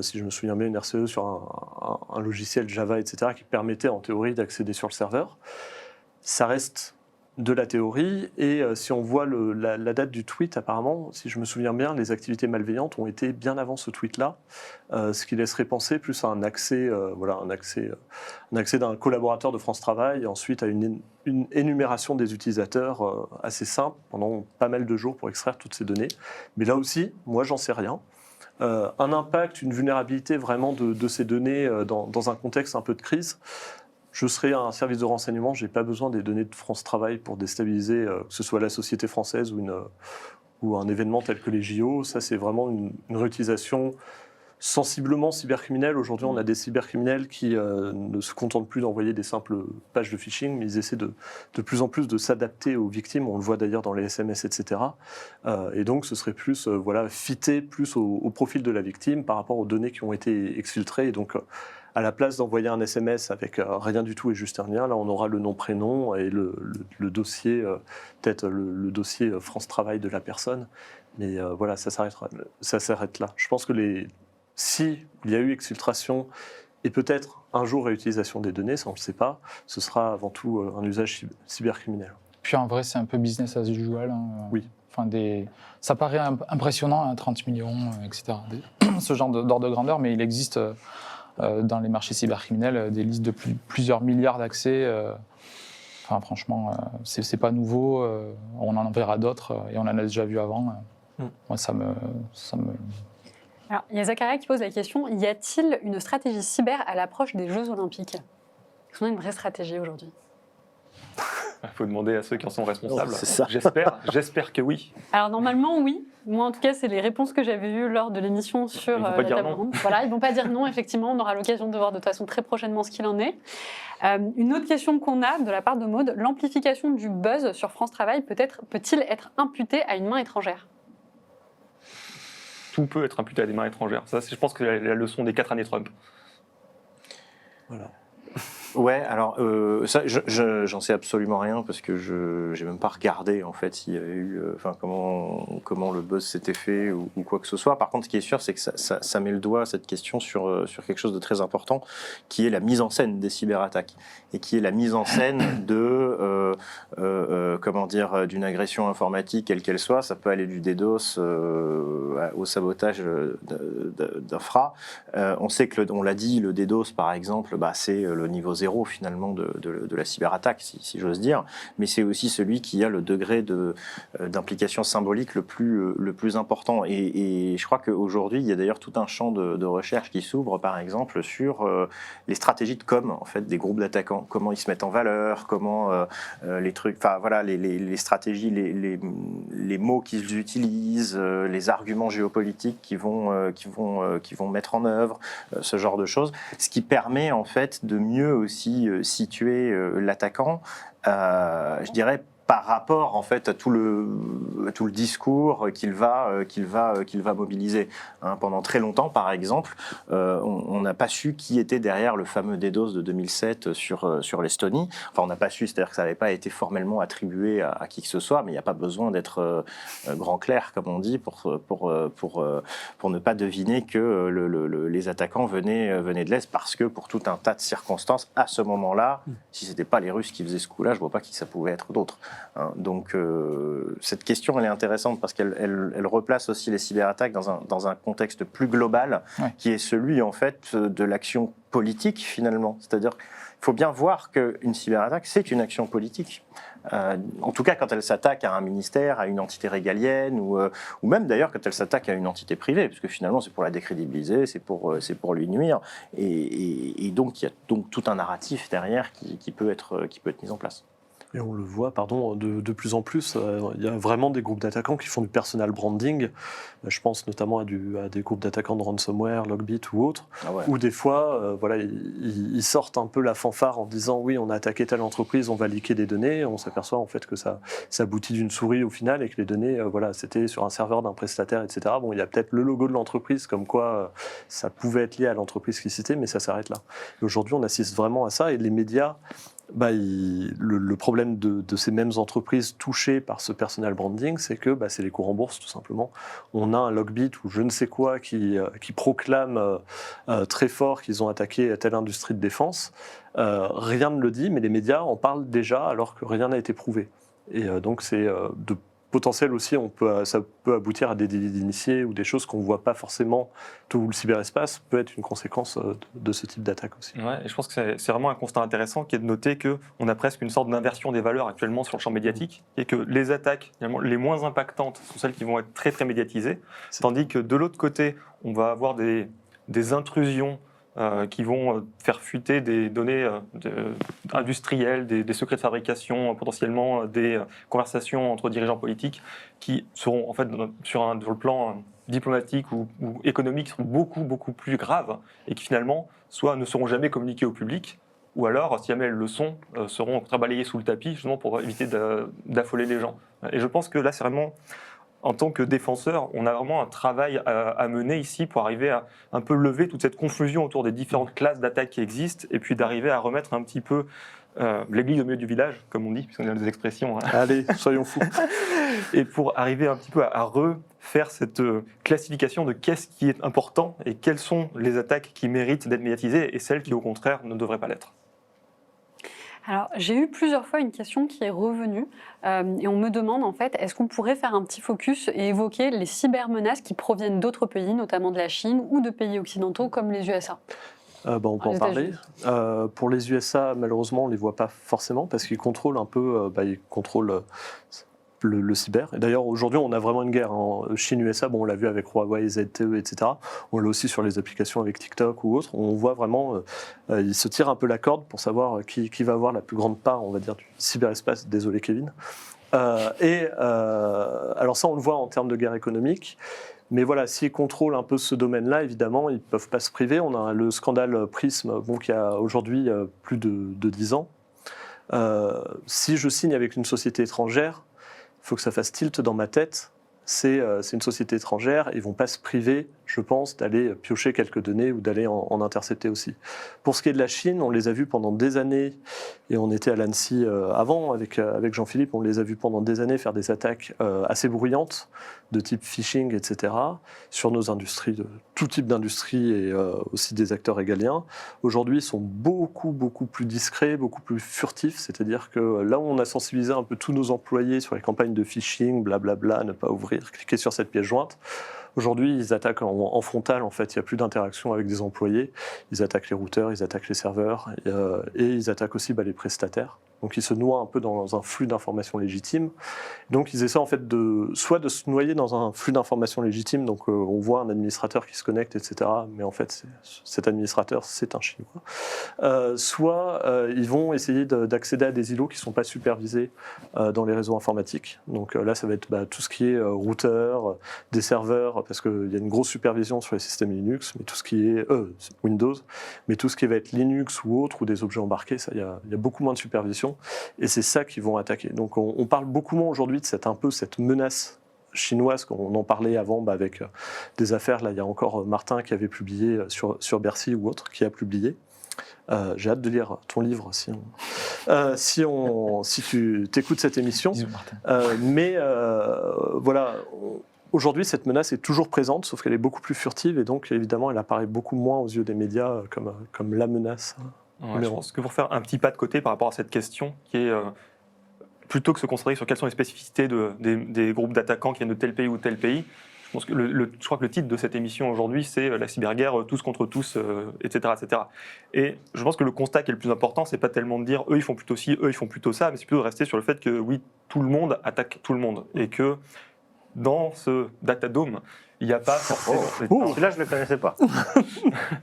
si je me souviens bien, une RCE sur un logiciel Java, etc., qui permettait en théorie d'accéder sur le serveur. Ça reste de la théorie, et si on voit la date du tweet, apparemment, si je me souviens bien, les activités malveillantes ont été bien avant ce tweet-là, ce qui laisserait penser plus à un accès d'un collaborateur de France Travail, et ensuite à une énumération des utilisateurs assez simple, pendant pas mal de jours pour extraire toutes ces données. Mais là aussi, moi, j'en sais rien. Un impact, une vulnérabilité vraiment de ces données dans un contexte un peu de crise. Je serai un service de renseignement, je n'ai pas besoin des données de France Travail pour déstabiliser, que ce soit la société française ou un événement tel que les JO. Ça, c'est vraiment une réutilisation sensiblement cybercriminelle. Aujourd'hui, on a des cybercriminels qui ne se contentent plus d'envoyer des simples pages de phishing, mais ils essaient de plus en plus de s'adapter aux victimes. On le voit d'ailleurs dans les SMS, etc. Et donc, ce serait plus fité plus au profil de la victime par rapport aux données qui ont été exfiltrées. Et donc, à la place d'envoyer un SMS avec rien du tout et juste un lien, là on aura le nom, prénom et le dossier, peut-être le dossier France Travail de la personne. Mais ça s'arrête là. Je pense que si il y a eu exfiltration et peut-être un jour réutilisation des données, ça on ne le sait pas, ce sera avant tout un usage cybercriminel. Puis en vrai, c'est un peu business as usual. Oui. Ça paraît impressionnant, 30 millions, etc. Ce genre d'ordre de grandeur, mais il existe dans les marchés cybercriminels des listes de plusieurs milliards d'accès. Franchement, c'est pas nouveau. On en verra d'autres et on en a déjà vu avant. Moi, ça me Alors, il y a Zakaria qui pose la question, y a-t-il une stratégie cyber à l'approche des Jeux Olympiques? Est-ce qu'on a une vraie stratégie aujourd'hui? Il faut demander à ceux qui en sont responsables. C'est ça. J'espère que oui. Alors normalement oui, moi en tout cas c'est les réponses que j'avais eues lors de l'émission sur Ils vont pas la dire table non. ronde. Voilà, ils vont pas dire non, effectivement, on aura l'occasion de voir de toute façon très prochainement ce qu'il en est. Une autre question qu'on a de la part de Maud, l'amplification du buzz sur France Travail peut-il être imputé à une main étrangère? Tout peut être imputé à des mains étrangères. Ça, je pense que c'est la leçon des 4 années Trump. Voilà. Ouais, alors ça, j'en sais absolument rien parce que je n'ai même pas regardé en fait s'il y avait eu, comment le buzz s'était fait ou quoi que ce soit. Par contre, ce qui est sûr, c'est que ça met le doigt cette question sur quelque chose de très important, qui est la mise en scène des cyberattaques et qui est la mise en scène de d'une agression informatique quelle qu'elle soit. Ça peut aller du DDoS au sabotage d'infra. On sait que on l'a dit, le DDoS par exemple, c'est le niveau 0 finalement de la cyberattaque, si j'ose dire, mais c'est aussi celui qui a le degré d'implication symbolique le plus important. Et je crois qu'aujourd'hui, il y a d'ailleurs tout un champ de recherche qui s'ouvre, par exemple, sur les stratégies de com, en fait, des groupes d'attaquants, comment ils se mettent en valeur, comment les trucs, enfin voilà, les stratégies, les mots qu'ils utilisent, les arguments géopolitiques qu'ils vont mettre en œuvre, ce genre de choses, ce qui permet en fait de mieux aussi situer l'attaquant, je dirais, par rapport en fait à tout le discours qu'il va mobiliser. Pendant très longtemps, par exemple, on n'a pas su qui était derrière le fameux DDoS de 2007 sur l'Estonie. Enfin, on n'a pas su, c'est-à-dire que ça n'avait pas été formellement attribué à qui que ce soit, mais il n'y a pas besoin d'être grand clair, comme on dit, pour ne pas deviner que les attaquants venaient de l'Est, parce que pour tout un tas de circonstances, à ce moment-là, si ce n'était pas les Russes qui faisaient ce coup-là, je ne vois pas qui ça pouvait être d'autres. Donc cette question elle est intéressante parce qu'elle replace aussi les cyberattaques dans un contexte plus global, qui est celui en fait de l'action politique finalement. C'est-à-dire qu'il faut bien voir qu'une cyberattaque c'est une action politique. En tout cas quand elle s'attaque à un ministère, à une entité régalienne ou même d'ailleurs quand elle s'attaque à une entité privée, parce que finalement c'est pour la décrédibiliser, c'est pour lui nuire, et donc il y a donc tout un narratif derrière qui peut être mis en place. Et on le voit, de plus en plus, il y a vraiment des groupes d'attaquants qui font du personal branding. Je pense notamment à des groupes d'attaquants de ransomware, Logbit ou autres, où des fois, ils sortent un peu la fanfare en disant oui, on a attaqué telle entreprise, on va leaker des données. On s'aperçoit en fait que ça aboutit d'une souris au final et que les données, c'était sur un serveur d'un prestataire, etc. Bon, il y a peut-être le logo de l'entreprise, comme quoi ça pouvait être lié à l'entreprise qui citait, mais ça s'arrête là. Et aujourd'hui, on assiste vraiment à ça, et les médias. Le problème de ces mêmes entreprises touchées par ce personal branding, c'est que c'est les cours en bourse, tout simplement. On a un Logbit ou je ne sais quoi qui proclame très fort qu'ils ont attaqué telle industrie de défense. Rien ne le dit, mais les médias en parlent déjà alors que rien n'a été prouvé. Et donc c'est de potentiel aussi, ça peut aboutir à des délits d'initiés ou des choses qu'on ne voit pas forcément. Tout le cyberespace peut être une conséquence de ce type d'attaque aussi. Ouais, et je pense que c'est vraiment un constat intéressant qui est de noter qu'on a presque une sorte d'inversion des valeurs actuellement sur le champ médiatique, et que les attaques les moins impactantes sont celles qui vont être très très médiatisées, tandis que de l'autre côté, on va avoir des intrusions qui vont faire fuiter des données industrielles, des secrets de fabrication, potentiellement des conversations entre dirigeants politiques qui seront en fait sur le plan diplomatiques ou économiques sont beaucoup plus graves et qui finalement soit ne seront jamais communiquées au public, ou alors, si jamais elles le sont, seront balayées sous le tapis justement pour éviter d'affoler les gens. Et je pense que là, c'est vraiment, en tant que défenseur, on a vraiment un travail à mener ici pour arriver à un peu lever toute cette confusion autour des différentes classes d'attaques qui existent, et puis d'arriver à remettre un petit peu l'église au milieu du village, comme on dit, puisqu'on a des expressions. Allez, soyons fous. Et pour arriver un petit peu à refaire cette classification de qu'est-ce qui est important et quelles sont les attaques qui méritent d'être médiatisées et celles qui, au contraire, ne devraient pas l'être. Alors, j'ai eu plusieurs fois une question qui est revenue et on me demande en fait, est-ce qu'on pourrait faire un petit focus et évoquer les cybermenaces qui proviennent d'autres pays, notamment de la Chine ou de pays occidentaux comme les USA? On peut en parler. Pour les USA, malheureusement, on ne les voit pas forcément parce qu'ils contrôlent un peu, le cyber. Et d'ailleurs, aujourd'hui, on a vraiment une guerre. Chine-USA, on l'a vu avec Huawei, ZTE, etc. On l'a aussi sur les applications avec TikTok ou autres. On voit vraiment, ils se tirent un peu la corde pour savoir qui va avoir la plus grande part, on va dire, du cyberespace. Désolé, Kevin. Alors ça, on le voit en termes de guerre économique. Mais voilà, s'ils contrôlent un peu ce domaine-là, évidemment, ils ne peuvent pas se priver. On a le scandale Prism, qui a aujourd'hui plus de 10 ans. Si je signe avec une société étrangère, il faut que ça fasse tilt dans ma tête. C'est une société étrangère, ils ne vont pas se priver, je pense, d'aller piocher quelques données ou d'aller en intercepter aussi. Pour ce qui est de la Chine, on les a vus pendant des années, et on était à l'Annecy avant avec Jean-Philippe, on les a vus pendant des années faire des attaques assez bruyantes, de type phishing, etc., sur nos industries, de tout type d'industrie et aussi des acteurs régaliens. Aujourd'hui, ils sont beaucoup plus discrets, beaucoup plus furtifs, c'est-à-dire que là où on a sensibilisé un peu tous nos employés sur les campagnes de phishing, blablabla, ne pas ouvrir, cliquer sur cette pièce jointe, aujourd'hui, ils attaquent en frontal, en fait, il n'y a plus d'interaction avec des employés, ils attaquent les routeurs, ils attaquent les serveurs, et ils attaquent aussi les prestataires. Donc ils se noient un peu dans un flux d'informations légitimes. Donc ils essaient en fait soit de se noyer dans un flux d'informations légitimes, donc on voit un administrateur qui se connecte, etc. Mais en fait, cet administrateur, c'est un Chinois. Soit ils vont essayer d'accéder à des îlots qui ne sont pas supervisés dans les réseaux informatiques. Donc là, ça va être tout ce qui est routeur, des serveurs, parce qu'il y a une grosse supervision sur les systèmes Linux, mais tout ce qui est Windows, mais tout ce qui va être Linux ou autre, ou des objets embarqués, ça, il y a beaucoup moins de supervision. Et c'est ça qu'ils vont attaquer. Donc on parle beaucoup moins aujourd'hui de cette menace chinoise, qu'on en parlait avant avec des affaires. Là, il y a encore Martin qui avait publié sur Bercy ou autre, qui a publié. J'ai hâte de lire ton livre si tu t'écoutes cette émission. Bisous, Martin. Voilà, aujourd'hui cette menace est toujours présente, sauf qu'elle est beaucoup plus furtive et donc évidemment elle apparaît beaucoup moins aux yeux des médias comme la menace. Ouais, je pense que pour faire un petit pas de côté par rapport à cette question, qui est plutôt que se concentrer sur quelles sont les spécificités des groupes d'attaquants qui viennent de tel pays ou tel pays, je pense que je crois que le titre de cette émission aujourd'hui, c'est la cyberguerre, tous contre tous, etc., etc. Et je pense que le constat qui est le plus important, c'est pas tellement de dire eux ils font plutôt ci, eux ils font plutôt ça, mais c'est plutôt de rester sur le fait que oui, tout le monde attaque tout le monde et que dans ce datadome, il n'y a pas forcément. Celui-là, je ne le connaissais pas.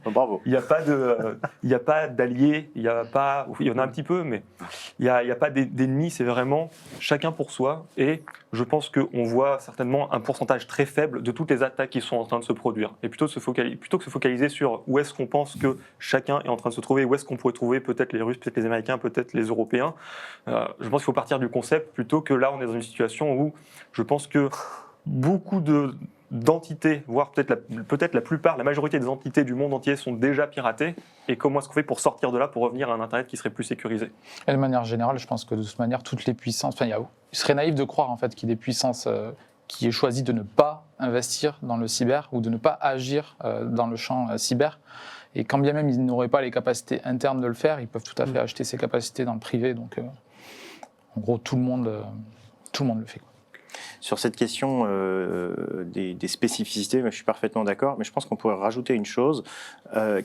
Bravo. Il n'y a pas d'alliés, il y en a un petit peu, mais il n'y a pas d'ennemis, c'est vraiment chacun pour soi. Et je pense qu'on voit certainement un pourcentage très faible de toutes les attaques qui sont en train de se produire. Et plutôt que se focaliser sur où est-ce qu'on pense que chacun est en train de se trouver, où est-ce qu'on pourrait trouver peut-être les Russes, peut-être les Américains, peut-être les Européens, je pense qu'il faut partir du concept plutôt que là, on est dans une situation où je pense que beaucoup d'entités, voire peut-être la plupart, la majorité des entités du monde entier sont déjà piratées. Et comment est-ce qu'on fait pour sortir de là, pour revenir à un Internet qui serait plus sécurisé ? Et de manière générale, je pense que de toute manière, toutes les puissances, il serait naïf de croire en fait qu'il y ait des puissances qui aient choisi de ne pas investir dans le cyber ou de ne pas agir dans le champ cyber. Et quand bien même ils n'auraient pas les capacités internes de le faire, ils peuvent tout à fait acheter ces capacités dans le privé. Donc, en gros, tout le monde le fait. Sur cette question des spécificités, je suis parfaitement d'accord, mais je pense qu'on pourrait rajouter une chose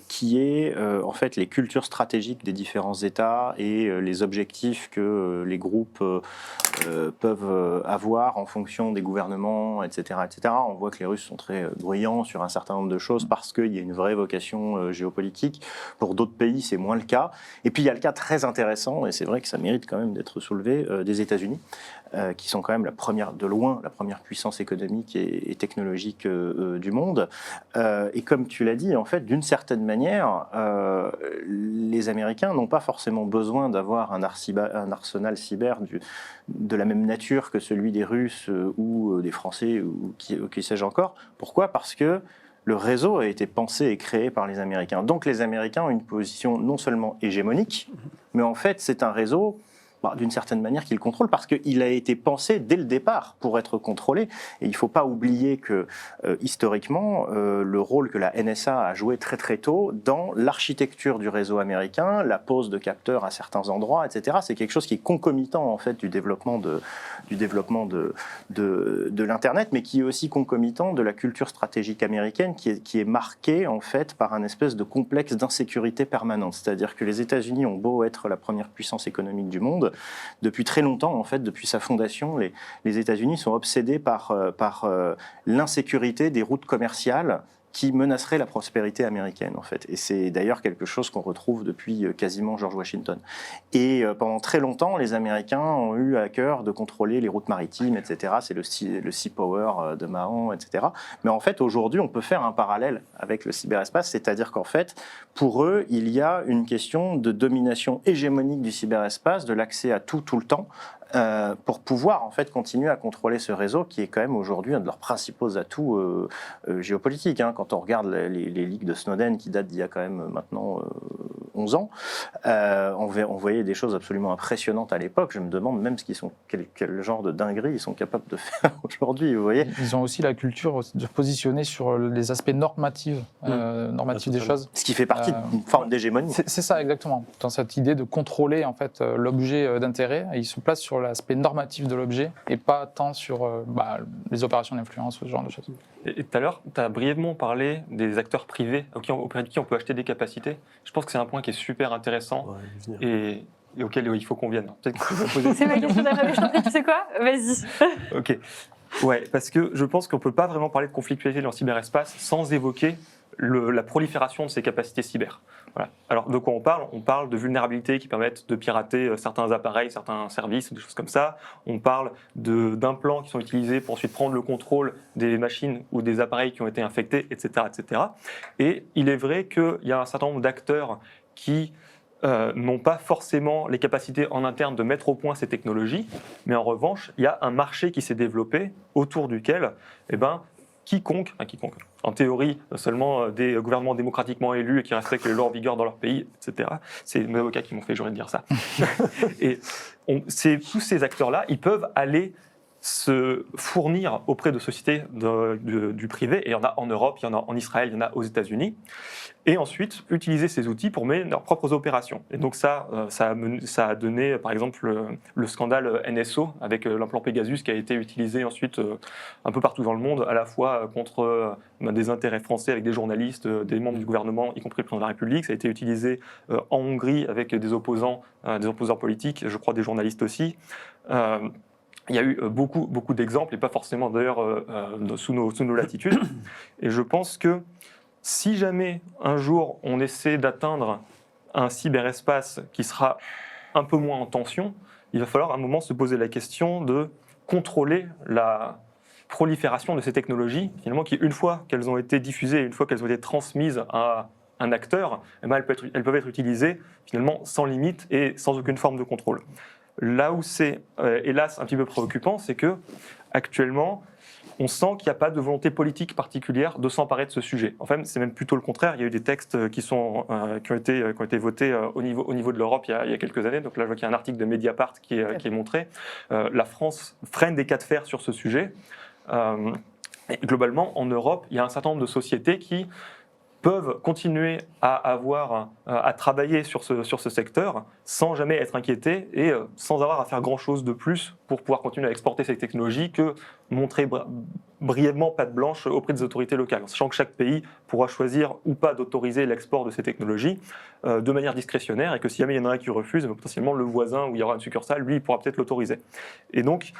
qui est en fait les cultures stratégiques des différents États et les objectifs que les groupes peuvent avoir en fonction des gouvernements, etc., etc. On voit que les Russes sont très bruyants sur un certain nombre de choses parce qu'il y a une vraie vocation géopolitique. Pour d'autres pays, c'est moins le cas. Et puis il y a le cas très intéressant, et c'est vrai que ça mérite quand même d'être soulevé, des États-Unis, qui sont quand même de loin la première puissance économique et technologique du monde. Et comme tu l'as dit, en fait, d'une certaine manière, les Américains n'ont pas forcément besoin d'avoir un arsenal cyber de la même nature que celui des Russes ou des Français ou qui sais-je encore. Pourquoi ? Parce que le réseau a été pensé et créé par les Américains. Donc les Américains ont une position non seulement hégémonique, mais en fait, c'est un réseau d'une certaine manière qu'il contrôle parce qu'il a été pensé dès le départ pour être contrôlé. Et il ne faut pas oublier que historiquement, le rôle que la NSA a joué très très tôt dans l'architecture du réseau américain, la pose de capteurs à certains endroits, etc. C'est quelque chose qui est concomitant en fait du développement de l'Internet, mais qui est aussi concomitant de la culture stratégique américaine qui est marquée en fait par un espèce de complexe d'insécurité permanente. C'est-à-dire que les États-Unis ont beau être la première puissance économique du monde, depuis très longtemps, en fait, depuis sa fondation, les États-Unis sont obsédés par l'insécurité des routes commerciales qui menacerait la prospérité américaine, en fait. Et c'est d'ailleurs quelque chose qu'on retrouve depuis quasiment George Washington. Et pendant très longtemps, les Américains ont eu à cœur de contrôler les routes maritimes, etc. C'est le Sea Power de Mahon, etc. Mais en fait, aujourd'hui, on peut faire un parallèle avec le cyberespace, c'est-à-dire qu'en fait, pour eux, il y a une question de domination hégémonique du cyberespace, de l'accès à tout le temps, pour pouvoir en fait continuer à contrôler ce réseau qui est quand même aujourd'hui un de leurs principaux atouts géopolitiques. Quand on regarde les leaks de Snowden qui datent d'il y a quand même maintenant 11 ans, on voyait des choses absolument impressionnantes à l'époque. Je me demande même quel genre de dinguerie ils sont capables de faire aujourd'hui. Vous voyez, ils ont aussi la culture de positionner sur les aspects normatifs des choses. Ce qui fait partie d'une forme d'hégémonie. C'est ça exactement. Dans cette idée de contrôler en fait l'objet d'intérêt, ils se placent sur l'aspect normatif de l'objet et pas tant sur les opérations d'influence ou ce genre de choses. Et tout à l'heure, tu as brièvement parlé des acteurs privés auprès de qui on peut acheter des capacités. Je pense que c'est un point qui est super intéressant et auquel il faut qu'on vienne. Peut-être que tu peux poser... C'est ma question d'après, je t'en prie, tu sais quoi ? Vas-y. Ok. Ouais, parce que je pense qu'on ne peut pas vraiment parler de conflictualité dans le cyberespace sans évoquer la prolifération de ces capacités cyber. Voilà. Alors, de quoi on parle ? On parle de vulnérabilités qui permettent de pirater certains appareils, certains services, des choses comme ça. On parle d'implants qui sont utilisés pour ensuite prendre le contrôle des machines ou des appareils qui ont été infectés, etc., etc. Et il est vrai qu'il y a un certain nombre d'acteurs qui n'ont pas forcément les capacités en interne de mettre au point ces technologies, mais en revanche, il y a un marché qui s'est développé autour duquel, quiconque, en théorie, seulement des gouvernements démocratiquement élus et qui respectent les lois en vigueur dans leur pays, etc. C'est mes avocats qui m'ont fait jurer de dire ça. Et tous ces acteurs-là, ils peuvent aller se fournir auprès de sociétés du privé, et il y en a en Europe, il y en a en Israël, il y en a aux États-Unis, et ensuite utiliser ces outils pour mener leurs propres opérations. Et donc ça a donné, par exemple, le scandale NSO avec l'implant Pegasus qui a été utilisé ensuite un peu partout dans le monde, à la fois contre des intérêts français avec des journalistes, des membres du gouvernement, y compris le président de la République. Ça a été utilisé en Hongrie avec des opposants politiques, je crois des journalistes aussi. Il y a eu beaucoup d'exemples, et pas forcément d'ailleurs sous nos latitudes. Et je pense que si jamais un jour on essaie d'atteindre un cyberespace qui sera un peu moins en tension, il va falloir à un moment se poser la question de contrôler la prolifération de ces technologies, finalement, qui, une fois qu'elles ont été diffusées, une fois qu'elles ont été transmises à un acteur, elles peuvent être utilisées finalement sans limite et sans aucune forme de contrôle. Là où c'est, hélas, un petit peu préoccupant, c'est que actuellement, on sent qu'il n'y a pas de volonté politique particulière de s'emparer de ce sujet. En fait, c'est même plutôt le contraire. Il y a eu des textes qui ont été votés au niveau de l'Europe il y a quelques années. Donc là, je vois qu'il y a un article de Mediapart qui est montré. La France freine des cas de fer sur ce sujet. Et globalement, en Europe, il y a un certain nombre de sociétés qui peuvent continuer à travailler sur ce secteur sans jamais être inquiétés et sans avoir à faire grand-chose de plus pour pouvoir continuer à exporter ces technologies que montrer brièvement patte blanche auprès des autorités locales, en sachant que chaque pays pourra choisir ou pas d'autoriser l'export de ces technologies de manière discrétionnaire et que si jamais il y en a un qui refuse, potentiellement le voisin où il y aura une succursale, lui, il pourra peut-être l'autoriser. Et donc,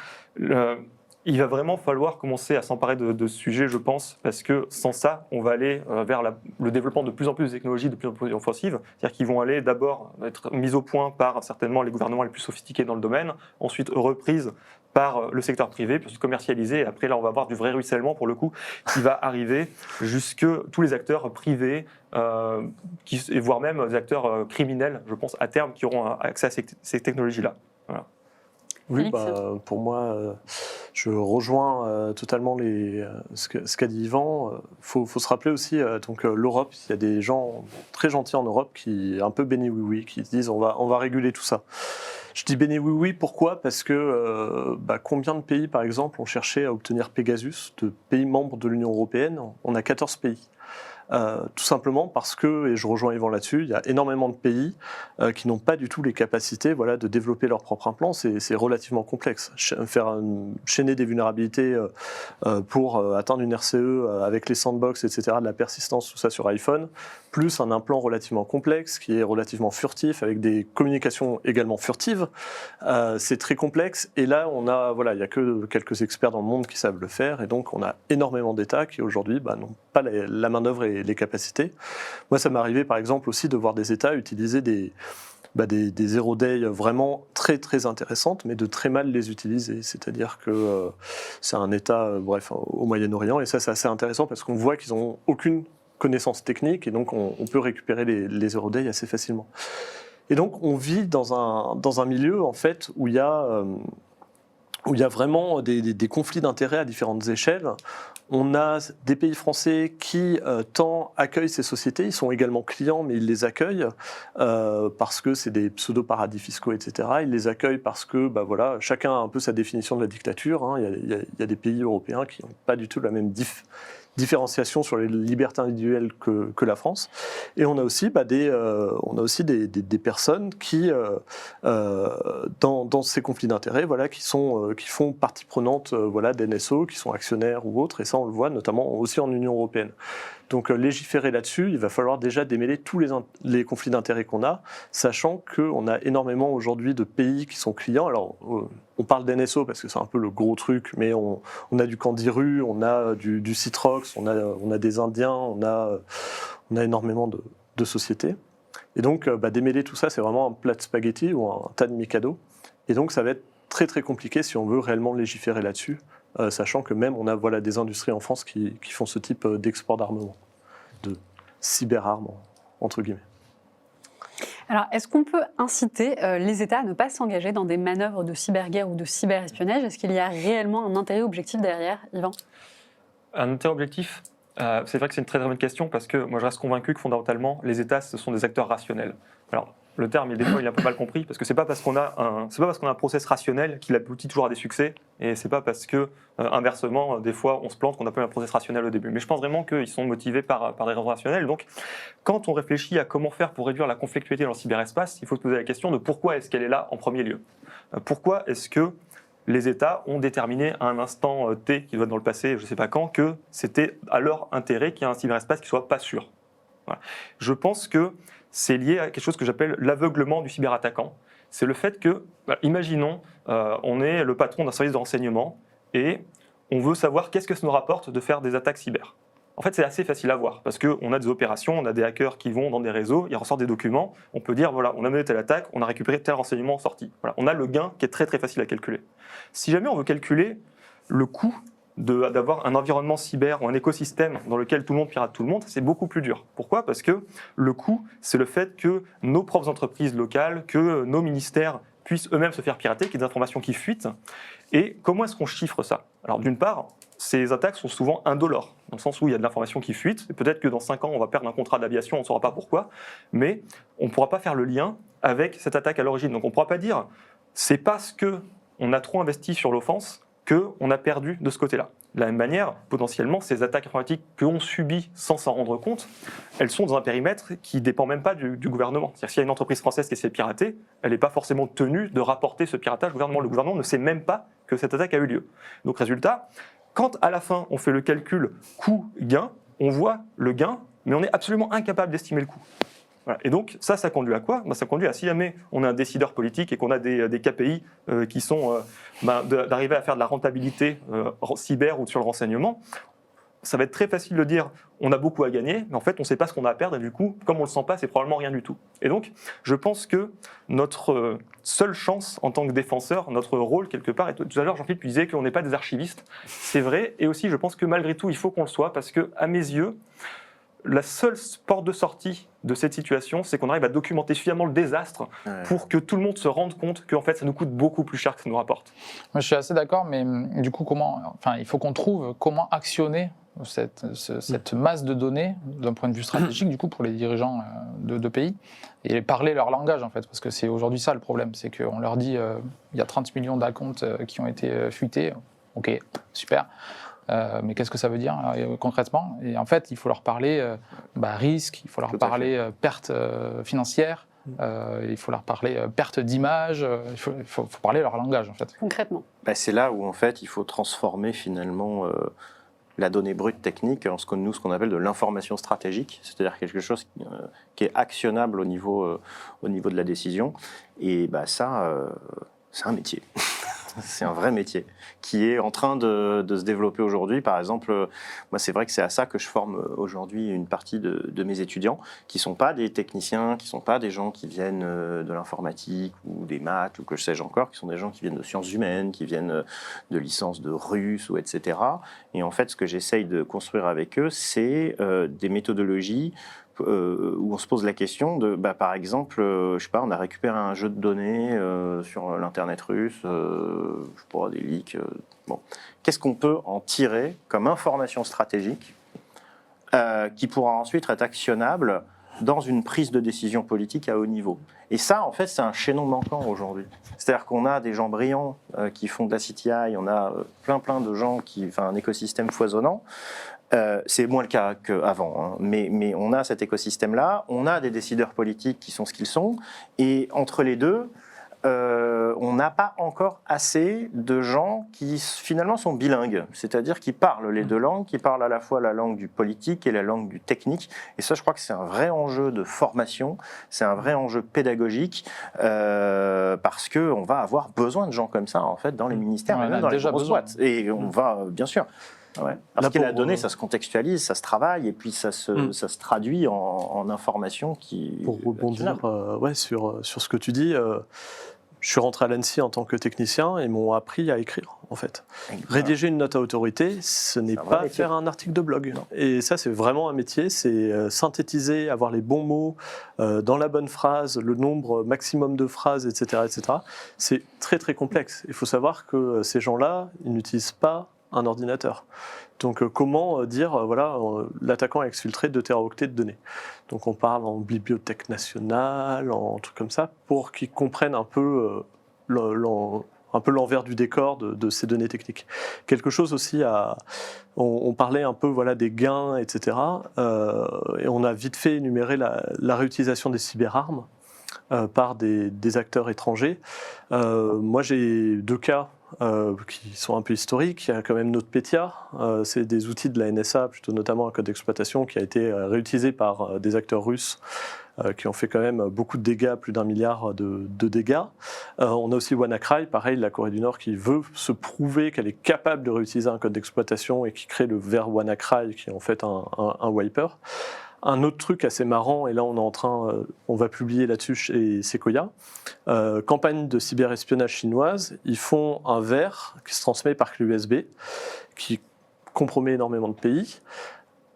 il va vraiment falloir commencer à s'emparer de ce sujet, je pense, parce que sans ça, on va aller vers le développement de plus en plus de technologies de plus en plus offensives, c'est-à-dire qu'ils vont aller d'abord être mis au point par certainement les gouvernements les plus sophistiqués dans le domaine, ensuite reprises par le secteur privé, puis commercialisé, et après là on va avoir du vrai ruissellement pour le coup, qui va arriver jusque tous les acteurs privés, voire même des acteurs criminels, je pense, à terme, qui auront accès à ces technologies-là. Voilà. Oui, pour moi, je rejoins totalement ce qu'a dit Yvan. Faut se rappeler aussi l'Europe. Il y a des gens très gentils en Europe qui un peu béni oui qui se disent on va réguler tout ça. Je dis béni oui pourquoi ? Parce que combien de pays par exemple ont cherché à obtenir Pegasus, de pays membres de l'Union européenne ? On a 14 pays. Tout simplement parce que, et je rejoins Yvan là-dessus, il y a énormément de pays qui n'ont pas du tout les capacités de développer leur propre implant. C'est relativement complexe. Chaîner des vulnérabilités pour atteindre une RCE avec les sandbox, etc., de la persistance, tout ça sur iPhone, plus un implant relativement complexe, qui est relativement furtif, avec des communications également furtives. C'est très complexe, et là, il n'y a que quelques experts dans le monde qui savent le faire, et donc on a énormément d'États qui aujourd'hui n'ont pas la main-d'œuvre et les capacités. Moi, ça m'est arrivé par exemple aussi de voir des États utiliser des zero day vraiment très très intéressantes, mais de très mal les utiliser. C'est-à-dire que c'est un État, au Moyen-Orient, et ça c'est assez intéressant parce qu'on voit qu'ils n'ont aucune connaissance technique, et donc on peut récupérer les zero day assez facilement. Et donc on vit dans un milieu en fait où il y a vraiment des conflits d'intérêts à différentes échelles. On a des pays français qui, tant accueillent ces sociétés, ils sont également clients, mais ils les accueillent parce que c'est des pseudo-paradis fiscaux, etc. Ils les accueillent parce que chacun a un peu sa définition de la dictature. Hein. Il y a des pays européens qui n'ont pas du tout la même différenciation sur les libertés individuelles que la France. Et on a aussi des personnes qui, dans ces conflits d'intérêts, qui font partie prenante d'NSO, qui sont actionnaires ou autres, et ça on le voit notamment aussi en Union européenne. Donc légiférer là-dessus, il va falloir déjà démêler tous les conflits d'intérêts qu'on a, sachant qu'on a énormément aujourd'hui de pays qui sont clients. Alors on parle d'NSO parce que c'est un peu le gros truc, mais on a du Candiru, on a du Citrox, on a des Indiens, on a énormément de sociétés. Et donc démêler tout ça, c'est vraiment un plat de spaghettis ou un tas de Mikado. Et donc ça va être très très compliqué si on veut réellement légiférer là-dessus. Sachant que même on a des industries en France qui font ce type d'export d'armement, de cyberarmes, entre guillemets. Alors, est-ce qu'on peut inciter les États à ne pas s'engager dans des manœuvres de cyberguerre ou de cyberespionnage? Est-ce qu'il y a réellement un intérêt objectif derrière, Yvan? Un intérêt objectif, c'est vrai que c'est une très très bonne question, parce que moi je reste convaincu que fondamentalement, les États, ce sont des acteurs rationnels. Alors, le terme, des fois, il est un peu mal compris, parce que c'est pas parce qu'on a un process rationnel qu'il aboutit toujours à des succès, et c'est pas parce que, inversement, des fois, on se plante qu'on a pas eu un process rationnel au début. Mais je pense vraiment qu'ils sont motivés par des raisons rationnelles. Donc, quand on réfléchit à comment faire pour réduire la conflictualité dans le cyberespace, il faut se poser la question de pourquoi est-ce qu'elle est là en premier lieu. Pourquoi est-ce que les États ont déterminé à un instant T, qui doit être dans le passé, je ne sais pas quand, que c'était à leur intérêt qu'il y ait un cyberespace qui ne soit pas sûr. Voilà. Je pense que c'est lié à quelque chose que j'appelle l'aveuglement du cyberattaquant. C'est le fait que, imaginons, on est le patron d'un service de renseignement et on veut savoir qu'est-ce que ça nous rapporte de faire des attaques cyber. En fait, c'est assez facile à voir parce qu'on a des opérations, on a des hackers qui vont dans des réseaux, ils ressortent des documents, on peut dire, voilà, on a mené telle attaque, on a récupéré tel renseignement sorti. Voilà, on a le gain qui est très très facile à calculer. Si jamais on veut calculer le coût d'avoir un environnement cyber ou un écosystème dans lequel tout le monde pirate tout le monde, c'est beaucoup plus dur. Pourquoi ? Parce que le coût, c'est le fait que nos propres entreprises locales, que nos ministères puissent eux-mêmes se faire pirater, qu'il y ait des informations qui fuitent. Et comment est-ce qu'on chiffre ça ? Alors d'une part, ces attaques sont souvent indolores, dans le sens où il y a de l'information qui fuite, et peut-être que dans 5 ans, on va perdre un contrat d'aviation, on ne saura pas pourquoi, mais on ne pourra pas faire le lien avec cette attaque à l'origine. Donc on ne pourra pas dire, c'est parce qu'on a trop investi sur l'offense qu'on a perdu de ce côté-là. De la même manière, potentiellement, ces attaques informatiques qu'on subit sans s'en rendre compte, elles sont dans un périmètre qui ne dépend même pas du gouvernement. C'est-à-dire s'il y a une entreprise française qui s'est piratée, elle n'est pas forcément tenue de rapporter ce piratage au gouvernement. Le gouvernement ne sait même pas que cette attaque a eu lieu. Donc résultat, quand à la fin on fait le calcul coût-gain, on voit le gain, mais on est absolument incapable d'estimer le coût. Voilà. Et donc ça conduit à quoi ? Ça conduit à, si jamais on est un décideur politique et qu'on a des KPI qui sont d'arriver à faire de la rentabilité cyber ou sur le renseignement, ça va être très facile de dire on a beaucoup à gagner, mais en fait on ne sait pas ce qu'on a à perdre, et du coup, comme on ne le sent pas, c'est probablement rien du tout. Et donc, je pense que notre seule chance en tant que défenseur, notre rôle quelque part, et tout à l'heure Jean-Philippe disait qu'on n'est pas des archivistes, c'est vrai, et aussi je pense que malgré tout, il faut qu'on le soit, parce que à mes yeux, la seule porte de sortie de cette situation, c'est qu'on arrive à documenter suffisamment le désastre pour que tout le monde se rende compte qu'en fait, ça nous coûte beaucoup plus cher que ça nous rapporte. Moi, je suis assez d'accord, mais du coup, il faut qu'on trouve comment actionner cette masse de données d'un point de vue stratégique, du coup, pour les dirigeants de pays, et parler leur langage, en fait, parce que c'est aujourd'hui ça le problème, c'est qu'on leur dit il y a 30 millions d'accounts qui ont été fuités, ok, super. Mais qu'est-ce que ça veut dire concrètement ? Et en fait, il faut leur parler risque, il faut leur parler perte financière, il faut leur parler perte d'image, il faut parler leur langage en fait. Concrètement. C'est là où en fait il faut transformer finalement la donnée brute technique en ce qu'on appelle de l'information stratégique, c'est-à-dire quelque chose qui est actionnable au niveau de la décision. Et ça, c'est un métier. C'est un vrai métier qui est en train de se développer aujourd'hui. Par exemple, moi, c'est vrai que c'est à ça que je forme aujourd'hui une partie de mes étudiants qui ne sont pas des techniciens, qui ne sont pas des gens qui viennent de l'informatique ou des maths ou que sais-je encore, qui sont des gens qui viennent de sciences humaines, qui viennent de licences de russe ou etc. Et en fait, ce que j'essaye de construire avec eux, c'est des méthodologies où on se pose la question de, par exemple, je sais pas, on a récupéré un jeu de données sur l'internet russe, je sais pas, des leaks. Bon, qu'est-ce qu'on peut en tirer comme information stratégique qui pourra ensuite être actionnable dans une prise de décision politique à haut niveau? Et ça, en fait, c'est un chaînon manquant aujourd'hui. C'est-à-dire qu'on a des gens brillants qui font de la CTI, on a plein de gens un écosystème foisonnant. C'est moins le cas qu'avant, hein. Mais on a cet écosystème-là, on a des décideurs politiques qui sont ce qu'ils sont, et entre les deux, on n'a pas encore assez de gens qui finalement sont bilingues, c'est-à-dire qui parlent les deux langues, qui parlent à la fois la langue du politique et la langue du technique. Et ça, je crois que c'est un vrai enjeu de formation, c'est un vrai enjeu pédagogique, parce qu'on va avoir besoin de gens comme ça, en fait, dans les ministères, et même dans les grosses boîtes. Et on va, bien sûr... Ouais. Parce que la donnée, ça se contextualise, ça se travaille, et puis ça se traduit en information qui... Pour rebondir sur ce que tu dis, je suis rentré à l'ANSSI en tant que technicien et m'ont appris à écrire, en fait. Rédiger une note à autorité, ce n'est pas faire un article de blog. Non. Et ça, c'est vraiment un métier, c'est synthétiser, avoir les bons mots, dans la bonne phrase, le nombre maximum de phrases, etc. etc. C'est très, très complexe. Il faut savoir que ces gens-là, ils n'utilisent pas un ordinateur. Donc comment dire, l'attaquant a exfiltré 2 téraoctets de données. Donc on parle en bibliothèque nationale, en trucs comme ça, pour qu'ils comprennent un peu l'envers du décor de ces données techniques. Quelque chose aussi on parlait un peu des gains, etc. Et on a vite fait énumérer la réutilisation des cyberarmes par des acteurs étrangers. Moi j'ai 2 cas qui sont un peu historiques. Il y a quand même NotPetya, c'est des outils de la NSA, plutôt notamment un code d'exploitation qui a été réutilisé par des acteurs russes qui ont fait quand même beaucoup de dégâts, plus d'1 milliard de dégâts. On a aussi WannaCry, pareil, la Corée du Nord qui veut se prouver qu'elle est capable de réutiliser un code d'exploitation et qui crée le ver WannaCry qui est en fait un wiper. Un autre truc assez marrant, et là on va publier là-dessus chez Sequoia, campagne de cyberespionnage chinoise, ils font un ver qui se transmet par clé USB, qui compromet énormément de pays.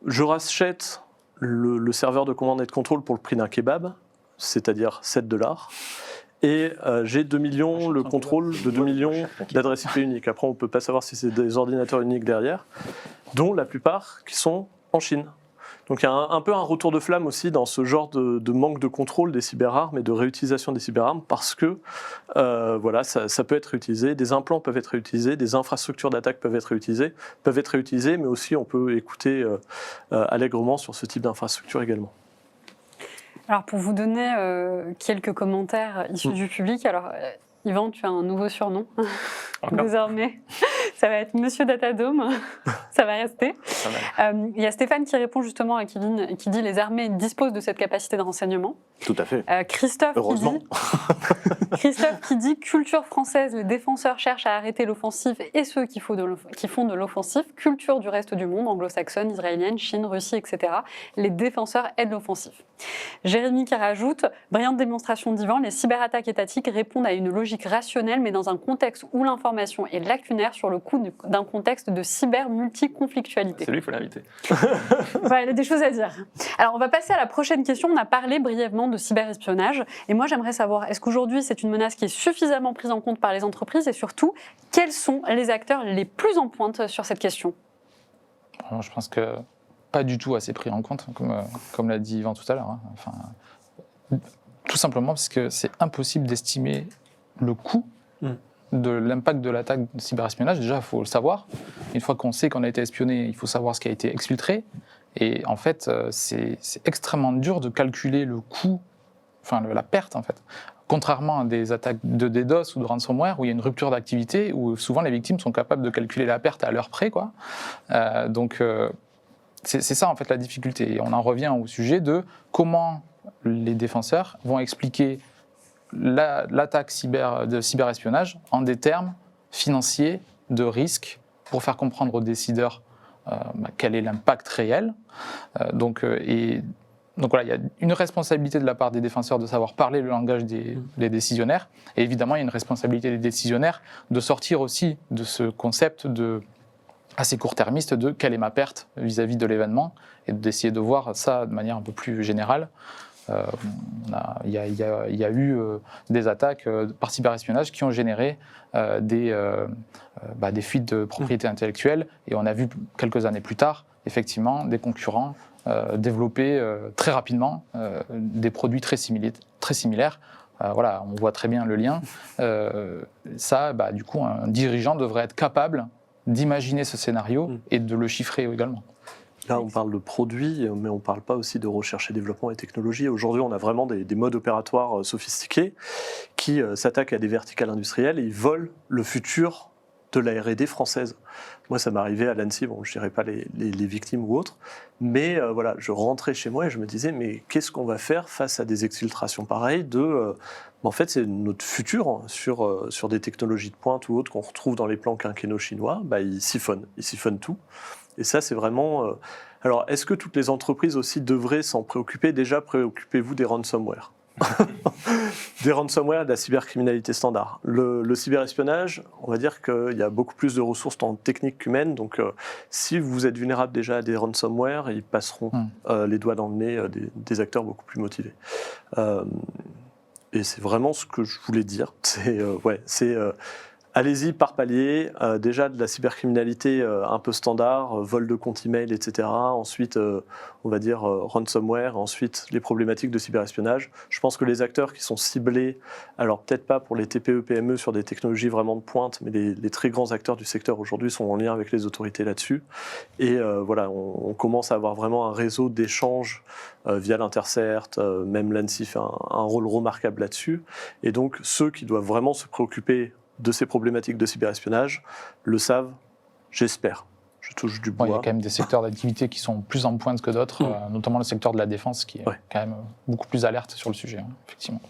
Je rachète le serveur de commande et de contrôle pour le prix d'un kebab, c'est-à-dire $7. Et j'ai 2 millions, le contrôle de 2 millions d'adresses IP uniques. Après, on ne peut pas savoir si c'est des ordinateurs uniques derrière, dont la plupart qui sont en Chine. Donc il y a un peu un retour de flamme aussi dans ce genre de manque de contrôle des cyberarmes et de réutilisation des cyberarmes parce que ça peut être réutilisé, des implants peuvent être réutilisés, des infrastructures d'attaque peuvent être réutilisées, mais aussi on peut écouter allègrement sur ce type d'infrastructure également. Alors pour vous donner quelques commentaires issus du public, alors Yvan, tu as un nouveau surnom désormais. Ça va être Monsieur Datadome, ça va rester. Il y a Stéphane qui répond justement à Kevin et qui dit les armées disposent de cette capacité de renseignement. Tout à fait. Christophe qui dit culture française, les défenseurs cherchent à arrêter l'offensive et ceux qui font de l'offensive, culture du reste du monde, anglo-saxonne, israélienne, Chine, Russie, etc. Les défenseurs aident l'offensive. Jérémy qui rajoute brillante démonstration d'Yvan, les cyberattaques étatiques répondent à une logique rationnelle mais dans un contexte où l'information est lacunaire sur le coup d'un contexte de cyber-multiconflictualité. C'est lui, il faut l'inviter. Ouais, il a des choses à dire. Alors, on va passer à la prochaine question. On a parlé brièvement de cyberespionnage. Et moi, j'aimerais savoir, est-ce qu'aujourd'hui, c'est une menace qui est suffisamment prise en compte par les entreprises et surtout, quels sont les acteurs les plus en pointe sur cette question ? Alors, je pense que pas du tout assez pris en compte, comme l'a dit Yvan tout à l'heure. Hein. Enfin, tout simplement parce que c'est impossible d'estimer le coût de l'impact de l'attaque de cyberespionnage. Déjà, il faut le savoir. Une fois qu'on sait qu'on a été espionné, il faut savoir ce qui a été exfiltré. Et en fait, c'est extrêmement dur de calculer le coût, enfin la perte en fait. contrairement à des attaques de DDoS ou de ransomware où il y a une rupture d'activité, où souvent les victimes sont capables de calculer la perte à l'heure près, quoi. C'est ça en fait la difficulté. Et on en revient au sujet de comment les défenseurs vont expliquer l'attaque de cyberespionnage en des termes financiers de risque pour faire comprendre aux décideurs quel est l'impact réel. Donc voilà, il y a une responsabilité de la part des défenseurs de savoir parler le langage des décisionnaires. Et évidemment, il y a une responsabilité des décisionnaires de sortir aussi de ce concept assez court-termiste de quelle est ma perte vis-à-vis de l'événement et d'essayer de voir ça de manière un peu plus générale. Il y a eu des attaques par cyberespionnage qui ont généré des fuites de propriété intellectuelle et on a vu quelques années plus tard, effectivement, des concurrents développer très rapidement des produits très similaires. Voilà, on voit très bien le lien. Du coup, un dirigeant devrait être capable d'imaginer ce scénario et de le chiffrer également. Là, on parle de produits, mais on ne parle pas aussi de recherche et développement et technologie. Aujourd'hui, on a vraiment des modes opératoires sophistiqués qui s'attaquent à des verticales industrielles et ils volent le futur de la R&D française. Moi, ça m'arrivait à l'ANSSI, bon, je ne dirais pas les victimes ou autres, mais voilà, je rentrais chez moi et je me disais, mais qu'est-ce qu'on va faire face à des exfiltrations pareilles en fait, c'est notre futur sur des technologies de pointe ou autres qu'on retrouve dans les plans quinquennaux chinois, ils siphonnent tout. Et ça, c'est vraiment... Alors, est-ce que toutes les entreprises aussi devraient s'en préoccuper ? Déjà, préoccupez-vous des ransomware. Des ransomware et de la cybercriminalité standard. Le cyberespionnage, on va dire qu'il y a beaucoup plus de ressources en technique qu'humaines. Donc, si vous êtes vulnérable déjà à des ransomware, ils passeront les doigts dans le nez des acteurs beaucoup plus motivés. Et c'est vraiment ce que je voulais dire. Allez-y par palier, déjà de la cybercriminalité un peu standard, vol de compte email, etc. Ensuite, on va dire ransomware, ensuite les problématiques de cyberespionnage. Je pense que les acteurs qui sont ciblés, alors peut-être pas pour les TPE, PME sur des technologies vraiment de pointe, mais les très grands acteurs du secteur aujourd'hui sont en lien avec les autorités là-dessus. Et voilà, on commence à avoir vraiment un réseau d'échanges via l'Intercert, même l'ANSSI fait un rôle remarquable là-dessus. Et donc ceux qui doivent vraiment se préoccuper de ces problématiques de cyberespionnage le savent, j'espère. Je touche du bois. Il y a quand même des secteurs d'activité qui sont plus en pointe que d'autres, notamment le secteur de la défense qui est quand même beaucoup plus alerte sur le sujet, effectivement.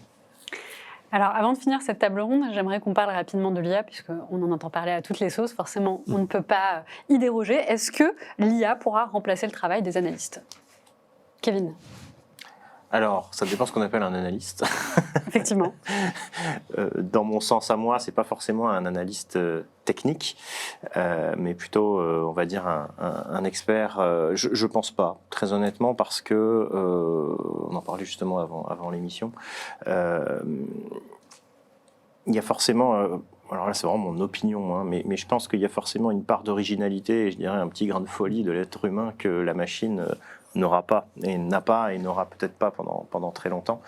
Alors, avant de finir cette table ronde, j'aimerais qu'on parle rapidement de l'IA, puisqu'on en entend parler à toutes les sauces. Forcément, on ne peut pas y déroger. Est-ce que l'IA pourra remplacer le travail des analystes ? Kevin ? Alors, ça dépend ce qu'on appelle un analyste. Effectivement. Dans mon sens à moi, c'est pas forcément un analyste technique, mais plutôt, on va dire, un expert. Je pense pas, très honnêtement, parce que on en parlait justement avant l'émission. Il y a forcément. Alors là, c'est vraiment mon opinion, mais je pense qu'il y a forcément une part d'originalité et je dirais un petit grain de folie de l'être humain que la machine n'aura pas et n'a pas et n'aura peut-être pas pendant très longtemps.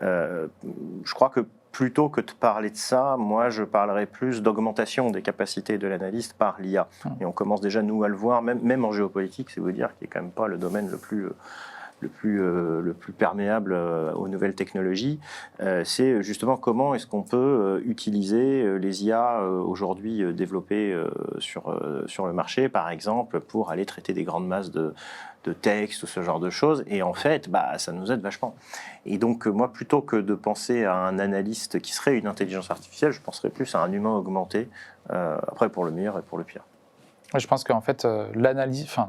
Je crois que plutôt que de parler de ça, moi je parlerais plus d'augmentation des capacités de l'analyste par l'IA. Et on commence déjà nous à le voir, même en géopolitique, c'est vous dire, qui est quand même pas le domaine le plus perméable aux nouvelles technologies, c'est justement comment est-ce qu'on peut utiliser les IA aujourd'hui développées sur le marché, par exemple, pour aller traiter des grandes masses de textes ou ce genre de choses. Et en fait, ça nous aide vachement. Et donc, moi, plutôt que de penser à un analyste qui serait une intelligence artificielle, je penserais plus à un humain augmenté, après pour le meilleur et pour le pire. Je pense qu'en fait,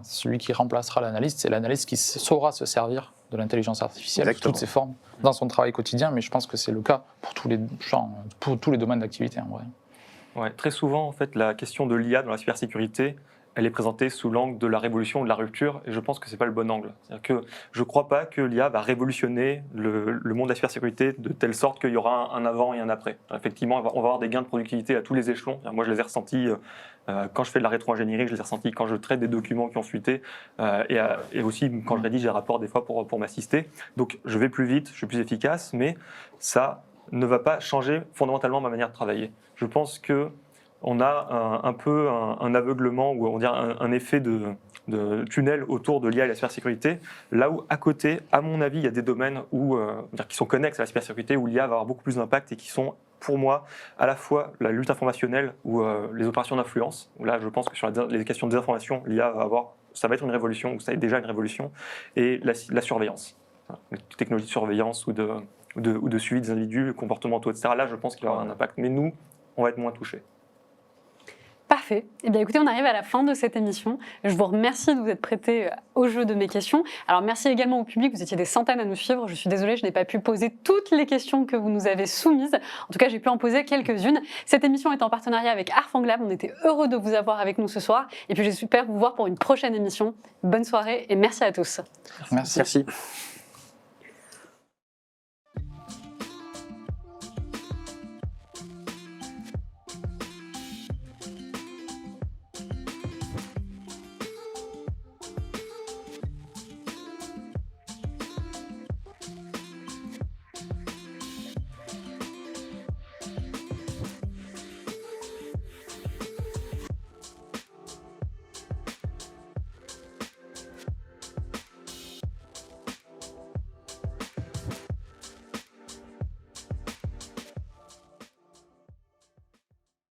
celui qui remplacera l'analyste, c'est l'analyste qui saura se servir de l'intelligence artificielle sous toutes ses formes dans son travail quotidien, mais je pense que c'est le cas pour tous les champs, pour tous les domaines d'activité en vrai. Ouais, très souvent, en fait, la question de l'IA dans la cybersécurité, elle est présentée sous l'angle de la révolution ou de la rupture, et je pense que ce n'est pas le bon angle. C'est-à-dire que je ne crois pas que l'IA va révolutionner le monde de la cybersécurité de telle sorte qu'il y aura un avant et un après. Effectivement, on va avoir des gains de productivité à tous les échelons. Moi, je les ai ressentis quand je fais de la rétro-ingénierie, je les ai ressentis quand je traite des documents qui ont fuité, et aussi quand je rédige des rapports des fois pour m'assister. Donc, je vais plus vite, je suis plus efficace, mais ça ne va pas changer fondamentalement ma manière de travailler. Je pense que on a un peu un aveuglement ou on dirait un effet de tunnel autour de l'IA et la cybersécurité, là où à côté, à mon avis, il y a des domaines qui sont connexes à la cybersécurité, où l'IA va avoir beaucoup plus d'impact et qui sont, pour moi, à la fois la lutte informationnelle ou les opérations d'influence. Là, je pense que sur les questions de désinformation, l'IA ça va être une révolution, ou ça est déjà une révolution, et la surveillance, les technologies de surveillance ou de suivi des individus, comportementaux, etc. Là, je pense qu'il va y avoir un impact, mais nous, on va être moins touchés. Parfait. Eh bien, écoutez, on arrive à la fin de cette émission. Je vous remercie de vous être prêté au jeu de mes questions. Alors, merci également au public. Vous étiez des centaines à nous suivre. Je suis désolée, je n'ai pas pu poser toutes les questions que vous nous avez soumises. En tout cas, j'ai pu en poser quelques-unes. Cette émission est en partenariat avec Arfanglab. On était heureux de vous avoir avec nous ce soir. Et puis, j'espère vous voir pour une prochaine émission. Bonne soirée et merci à tous. Merci. Merci.